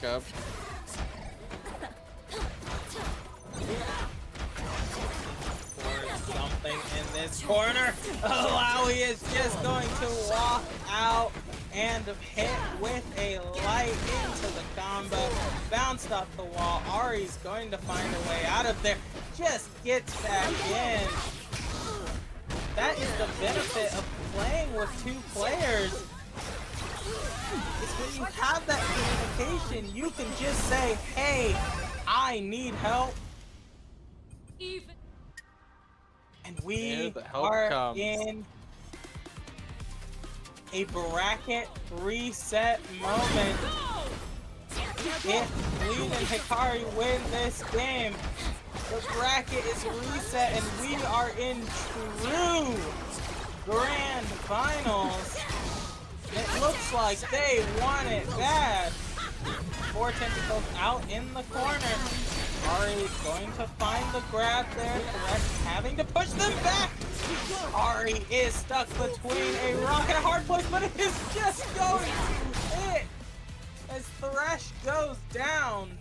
up. Or something in this corner. Alawi is just going to walk out and hit with a light into the combo. Bounced off the wall. Ari's going to find a way out of there. Just gets back in. That is the benefit of playing with two players. Is when you have that communication, you can just say, hey, I need help. Even. And we Here the help are comes. in a bracket reset moment. If Lean and Hikari win this game, the bracket is reset and we are in true grand finals. It looks like they want it bad. 4 tentacles out in the corner. Ari is going to find the grab there. Thresh having to push them back. Ari is stuck between a rock and a hard place, but it is just going to hit as Thresh goes down.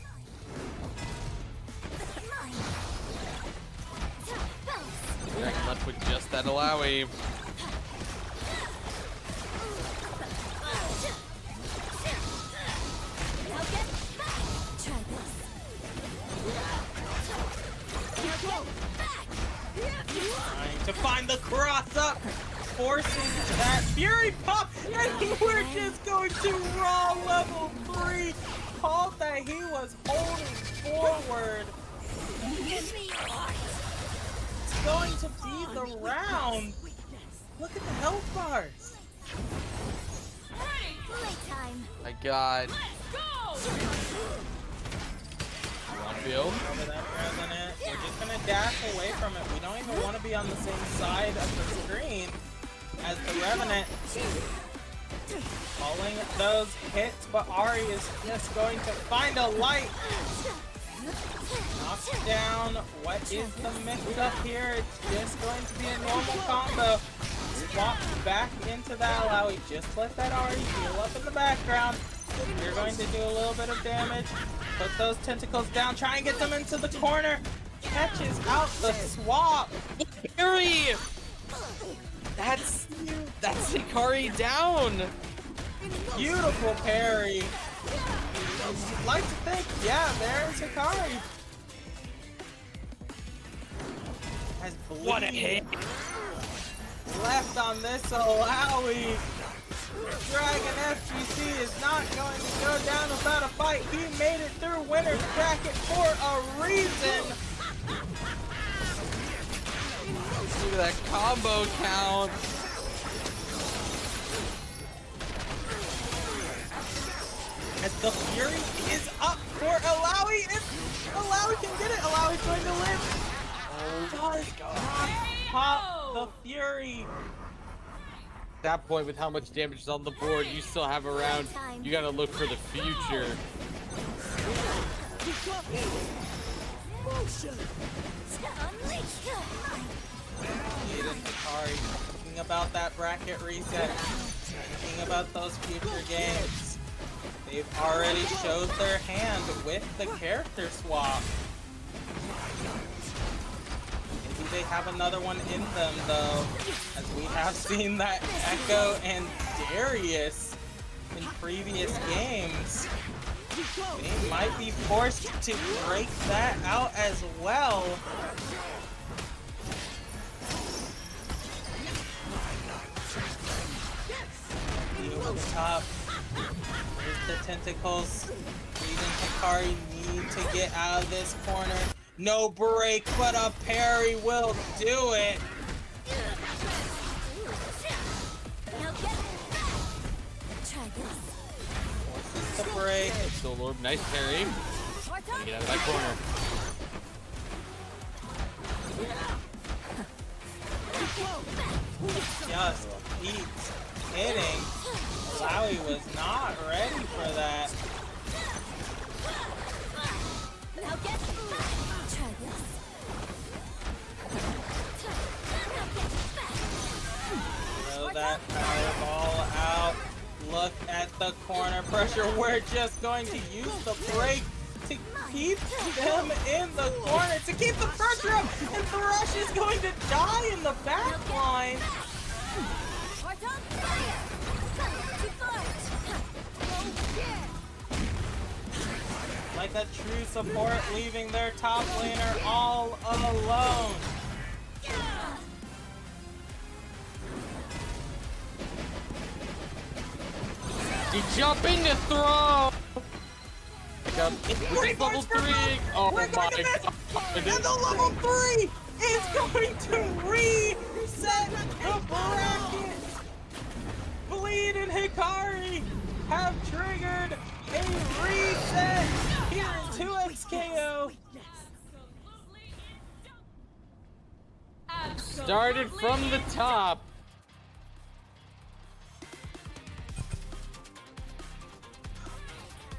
Dragon left with just that Alawi. Trying to find the cross up, forcing that Fury pop, and we're just going to raw level 3. Called that he was holding forward. It's going to be the round. Look at the health bars. My God. Let's go! Feel? Over that Revenant. We're just gonna dash away from it. We don't even want to be on the same side of the screen as the Revenant. Calling those hits, but Ari is just going to find a light. Knocks down. What is the mix up here? It's just going to be a normal combo. Swap back into that Alawi. Just let that Ari heal up in the background. You're going to do a little bit of damage. Put those tentacles down. Try and get them into the corner. Catches out the swap. Parry! That's Hikari down. Beautiful parry. You'd like to think, yeah, there's Hikari. Has What a hit! left on this Alawi. Dragon FGC is not going to go down without a fight. He made it through winner's bracket for a reason. Look at that combo count. As the Fury is up for Alawi. If Alawi can get it, Alawi's going to live. Oh my God. Pop the Fury. At that point, with how much damage is on the board, you still have a round. You gotta look for the future. Aiden Hikari thinking about that bracket reset, thinking about those future games. They've already showed their hand with the character swap. Maybe they have another one in them though, as we have seen that Echo and Darius in previous games. They might be forced to break that out as well. Over the top. Here's the tentacles. Reed and Hikari need to get out of this corner. No break, but a parry will do it. Forces the break. Still Lord, nice parry. Get out of that corner. Just keeps hitting. Alawi was not ready for that. Throw that powerball out. Look at the corner pressure. We're just going to use the break to keep them in the corner, to keep the pressure up, and Thresh is going to die in the back line. Like a true support, leaving their top laner all alone. He's jumping to throw! It's level 3! Oh my god. And the level 3 is going to reset the bracket! Bleed and Hikari have triggered a reset! Here is 2x KO! Started from the top.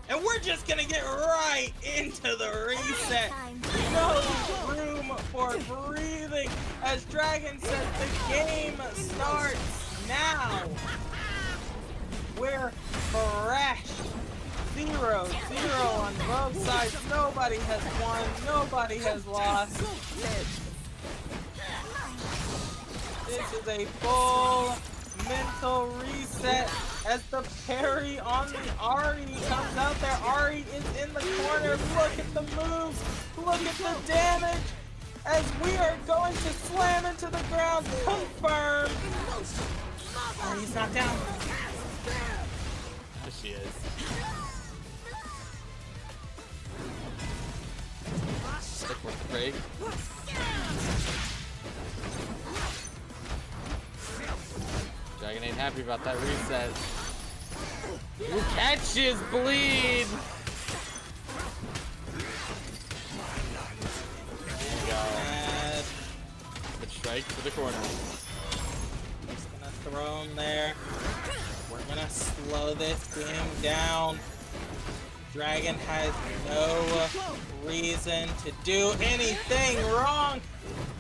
And we're just gonna get right into the reset. No room for breathing. As Dragon says, the game starts now. We're fresh. 0-0 on both sides. Nobody has won. Nobody has lost. This is a full mental reset as the parry on the Ahri comes out there. Ahri is in the corner. Look at the moves. Look at the damage as we are going to slam into the ground. Confirmed. Ahri's not down. There she is. Stick with the break. Dragon ain't happy about that reset. Who catches bleed? There you go. Good strike to the corner. Just gonna throw him there. We're gonna slow this game down. Dragon has no reason to do anything wrong,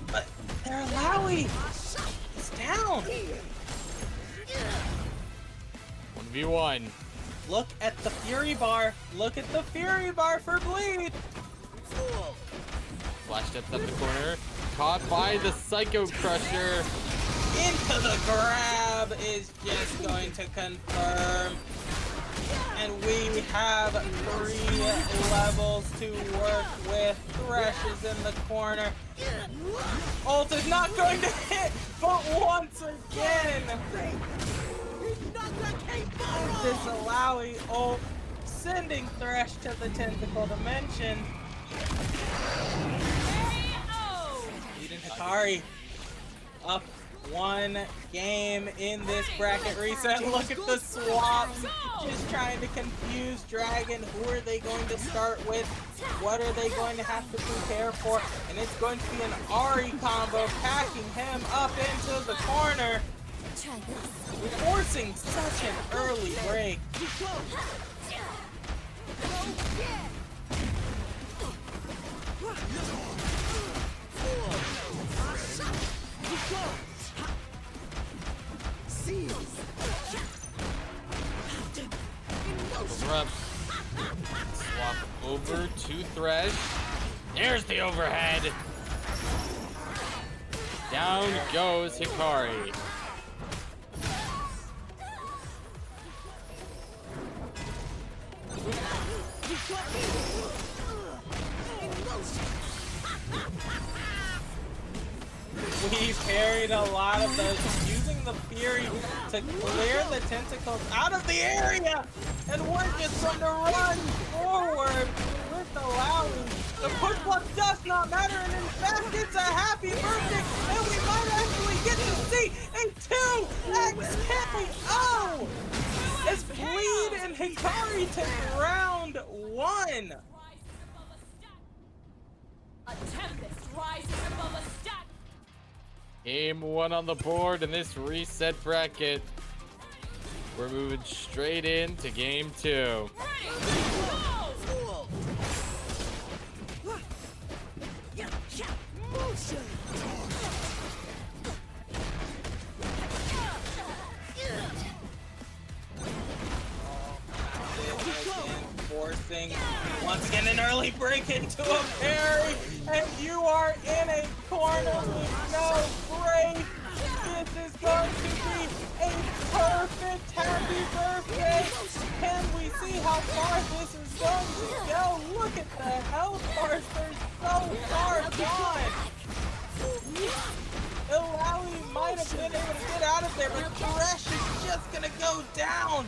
but their Lowy is down. 1v1. Look at the Fury Bar. Look at the Fury Bar for bleed. Flash steps up the corner. Caught by the Psycho Crusher. Into the grab is just going to confirm. And we have 3 levels to work with. Thresh is in the corner. Ult is not going to hit, but once again, this Lowy ult sending Thresh to the tentacle dimension. Eden Hikari up 1 game in this bracket reset. Look at the swaps. Just trying to confuse Dragon. Who are they going to start with? What are they going to have to prepare for? And it's going to be an Ahri combo, packing him up into the corner. Forcing such an early break. Disrupt. Swap over to Thresh. There's the overhead. Down goes Hikari. We parried a lot of those, using the Fury to clear the tentacles out of the area, and we're just going to run forward with the Lowy. The push block does not matter, and in fact, it's a happy birthday, and we might actually get to see a 2x KO as Bleed and Hikari take round 1. A tempest rises above a stack. Game 1 on the board in this reset bracket. We're moving straight into game 2. Ready, go! forcing once again an early break into a parry, and you are in a corner with no break. This is going to be a perfect happy birthday. Can we see how far this is going to go? Look at the health bars, they're so far gone. Ilawi might have been able to get out of there, but Thresh is just gonna go down.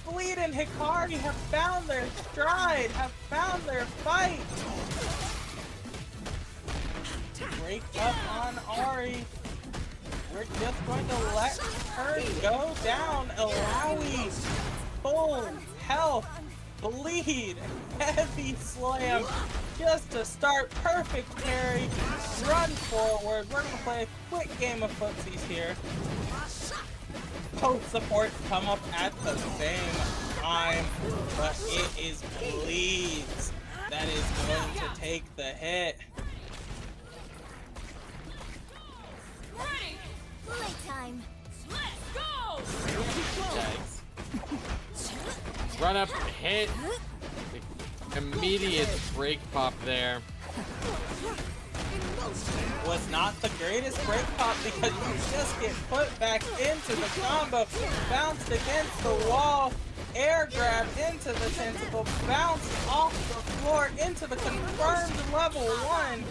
Bleed and Hikari have found their stride, have found their fight. Break up on Ari. We're just going to let her go down. Ilawi, full health, bleed, heavy slam, just to start. Perfect parry, run forward. We're gonna play a quick game of footsies here. Both supports come up at the same time, but it is Bleeds that is going to take the hit. Ready? Playtime. Let's go! Yikes. Run up, hit. Immediate break pop there. Was not the greatest break pop because you just get put back into the combo, bounced against the wall, air grabbed into the tentacle, bounced off the floor into the confirmed level 1.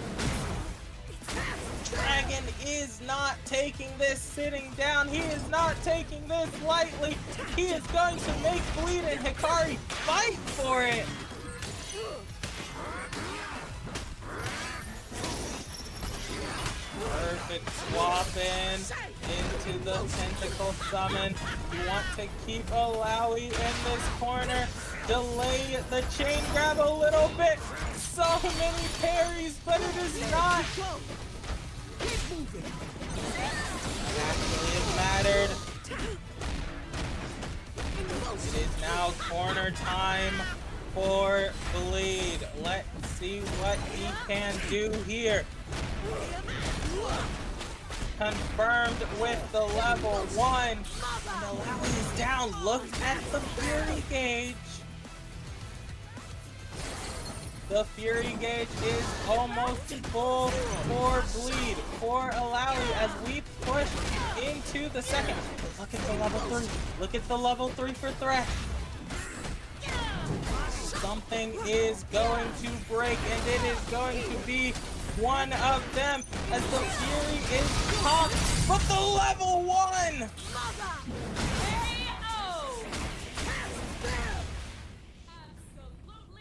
Dragon is not taking this sitting down. He is not taking this lightly. He is going to make Bleed and Hikari fight for it. Perfect swap into the tentacle summon. You want to keep Ilawi in this corner. Delay the chain grab a little bit. So many parries, but it is not. Actually, it mattered. It is now corner time for Bleed. Let's see what he can do here. Confirmed with the level 1. And Ilawi is down. Look at the Fury gauge. The Fury gauge is almost full for Bleed, for Ilawi as we push into the second. Look at the level 3. Look at the level 3 for Thresh. Something is going to break, and it is going to be one of them as the Fury is popped, but the level 1!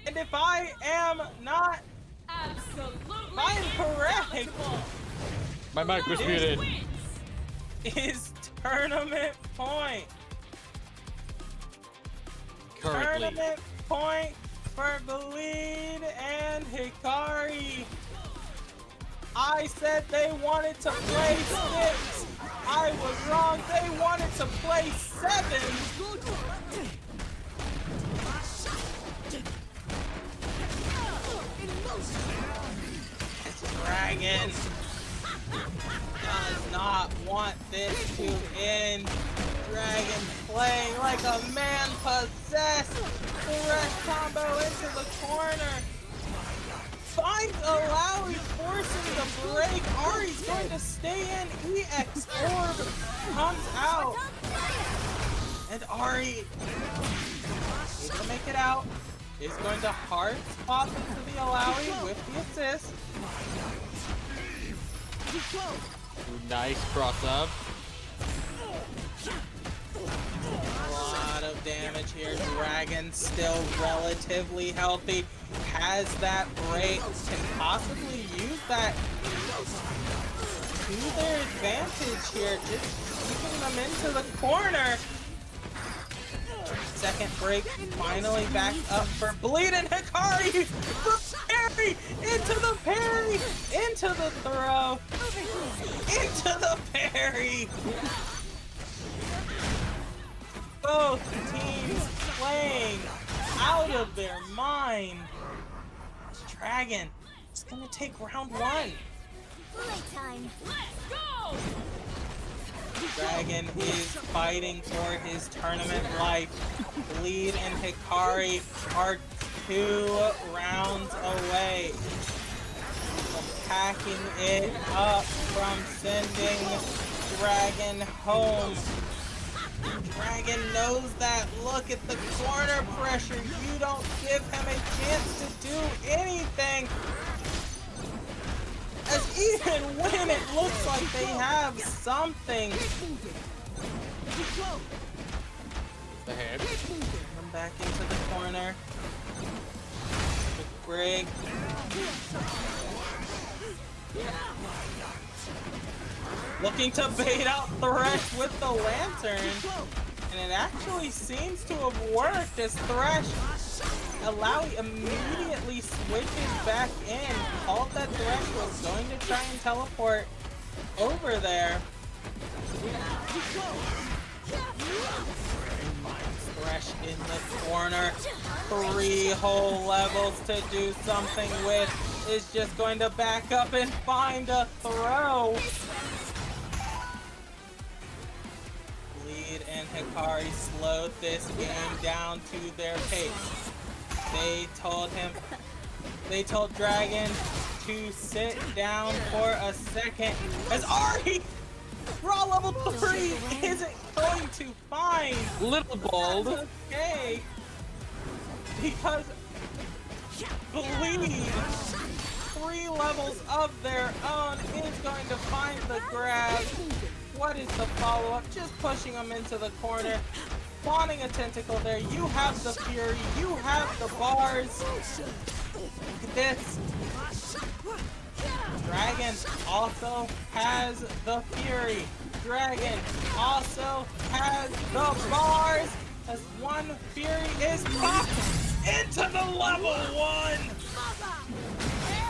And if I am not, Absolutely I am correct, My mic was muted. is tournament point. Currently. Tournament point for Bleed and Hikari. I said they wanted to play 6. I was wrong. They wanted to play 7. Dragon does not want this to end. Dragon playing like a man possessed. Thresh combo into the corner. Finds Ilawi, forcing the break. Ari's going to stay in. EX Orb comes out. And Ari is going to make it out. Is going to heart pop into the Ilawi with the assist. Nice cross up. A lot of damage here. Dragon still relatively healthy. Has that break. Can possibly use that to their advantage here. Just keeping them into the corner. Second break finally back up for Bleed and Hikari. The parry into the parry into the throw into the parry. Both teams playing out of their mind. Dragon is gonna take round 1. Playtime. Let's go! Dragon is fighting for his tournament life. Bleed and Hikari are 2 rounds away from packing it up, from sending Dragon home. Dragon knows that. Look at the corner pressure. You don't give him a chance to do anything. As even when it looks like they have something. The head. Come back into the corner. With Brig. Looking to bait out Thresh with the lantern. And it actually seems to have worked as Thresh Alawi immediately switches back in. Called that Thresh was going to try and teleport over there. Thresh in the corner. 3 whole levels to do something with. Is just going to back up and find a throw. Bleed and Hikari slowed this game down to their pace. They told Dragon to sit down for a second. As Ari, raw level 3 isn't going to find. Little bold. That's okay. Because Bleed, 3 levels of their own, is going to find the grab. What is the follow-up? Just pushing them into the corner. Spawning a tentacle there. You have the Fury. You have the bars. Look at this. Dragon also has the Fury. Dragon also has the bars. As one Fury is popped into the level 1.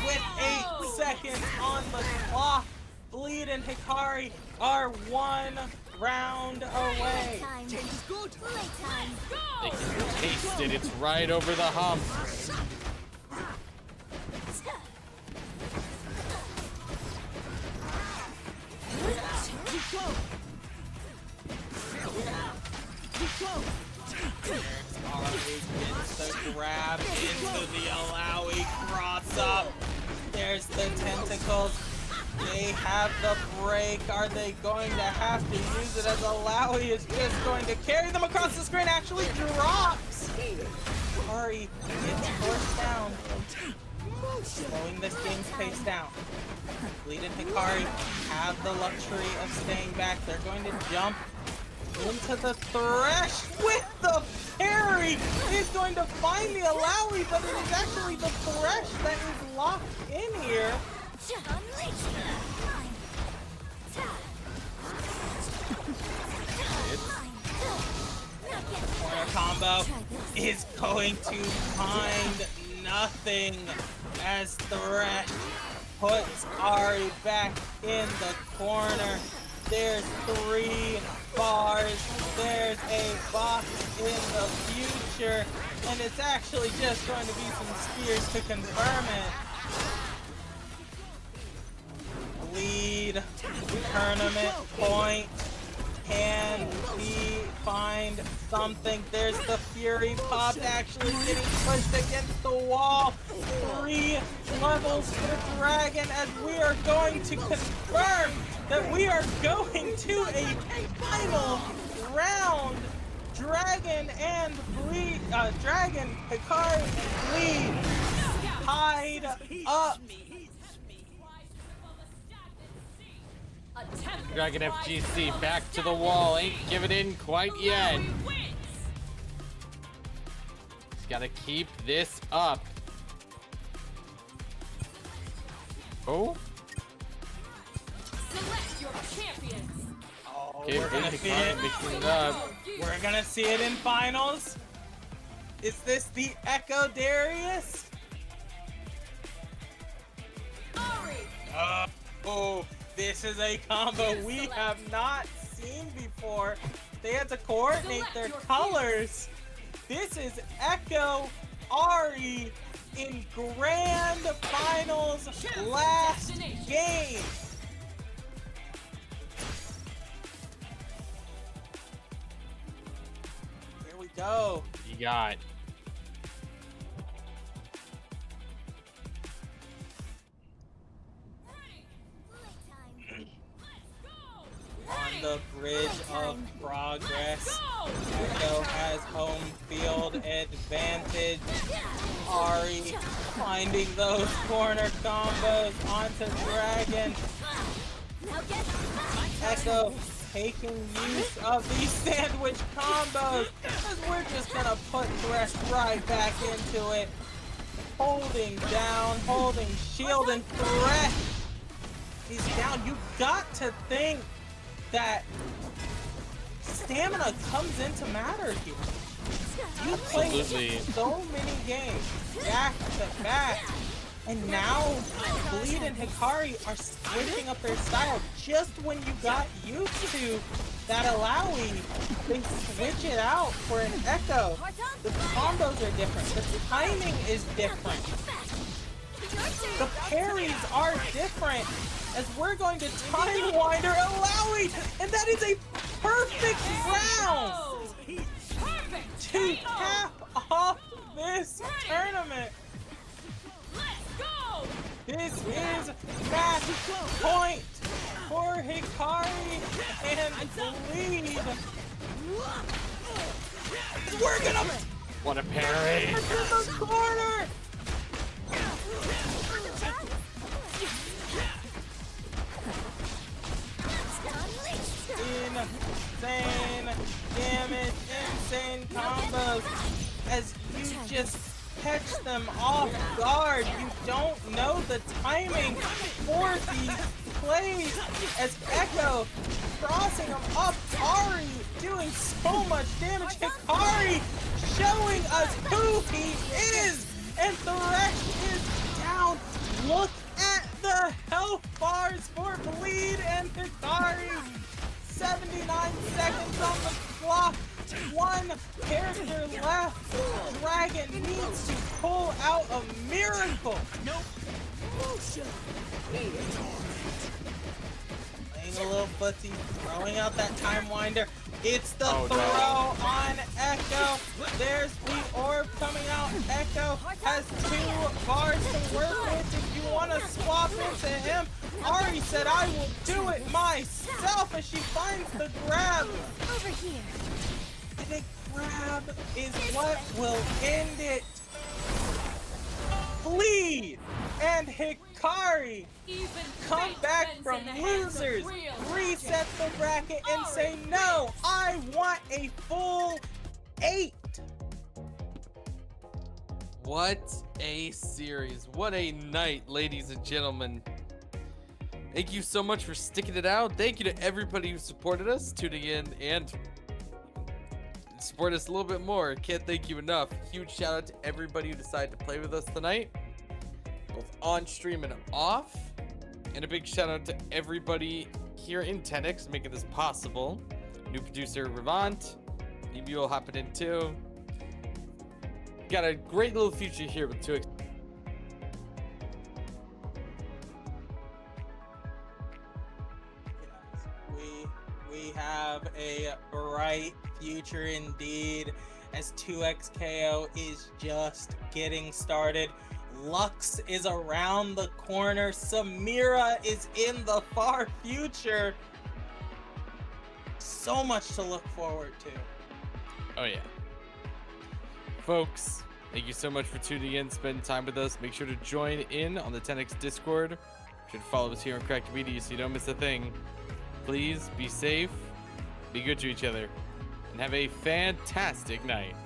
With 8 seconds on the clock, Bleed and Hikari are 1 round away. They can taste it. It's right over the hump. Ari gets the grab into the Alawi cross up. There's the tentacles. They have the break. Are they going to have to use it as Alawi is just going to carry them across the screen? Actually drops. Ari gets forced down. Slowing this game's pace down. Bleed and Hikari have the luxury of staying back. They're going to jump into the Thresh with the parry. He's going to find the Alawi, but it is actually the Thresh that is locked in here. Corner combo is going to find nothing as Thresh puts Ari back in the corner. There's 3 bars. There's a box in the future. And it's actually just going to be some spears to confirm it. Lead tournament point. Can we find something? There's the Fury pop actually getting pushed against the wall. 3 levels for Dragon as we are going to confirm that we are going to a final round. Dragon and Bleed, Dragon, Hikari, and Bleed tied up. Dragon FGC back to the wall. Ain't giving in quite yet. He's got to keep this up. Oh. Select your champions. Oh, Okay, we're gonna see it. mixing it up. We're gonna see it in finals. Is this the Echo Darius? Ari. Oh, this is a combo we have not seen before. They had to coordinate their colors. This is Echo Ari in grand finals last game. Here we go. You got the bridge of progress. Go! Echo has home field advantage. Ari finding those corner combos onto Dragon. Echo taking use of these sandwich combos as we're just gonna put Thresh right back into it. Holding down, holding shield, and Thresh is down. You got to think that stamina comes into matter here. You played Absolutely. so many games back to back, and now Bleed and Hikari are switching up their style just when you got used to that Alawi. They switch it out for an Echo. The combos are different. The timing is different. The parries are different. As we're going to Time Winder Alawi, and that is a perfect round Perfect! to cap off this tournament. Let's go! This is match point for Hikari and Bleed. We're gonna What a parry! in the corner. Insane damage, insane combos as you just catch them off guard. You don't know the timing for these plays as Echo crossing them up. Ari doing so much damage. Hikari showing us who he is, and Thresh is down. Look at the health bars for Bleed and Hikari. 79 seconds on the clock. One character left. Dragon needs to pull out a miracle. Playing a little footsie, throwing out that Time Winder. It's the throw on Echo. There's the orb coming out. Echo has 2 bars to work with. If you want to swap into him, Ari said, I will do it myself as she finds the grab. Over here. And a grab is what will end it. Bleed and Hikari Even come fate back bends from in the hands of losers, real reset magic. the bracket, and say, no, I want a full 8. What a series. What a night, ladies and gentlemen. Thank you so much for sticking it out. Thank you to everybody who supported us, tuning in, and support us a little bit more. Can't thank you enough. Huge shout out to everybody who decided to play with us tonight, both on stream and off. And a big shout out to everybody here in Tenax making this possible. New producer Revant, Emil hopping in too. Got a great little future here with 2X. We have a bright future indeed, as 2XKO is just getting started. Lux is around the corner. Samira is in the far future. So much to look forward to. Oh yeah. Folks, thank you so much for tuning in, spending time with us. Make sure to join in on the Tenax Discord. Make sure to follow us here on Cracked Media so you don't miss a thing. Please be safe, be good to each other, and have a fantastic night.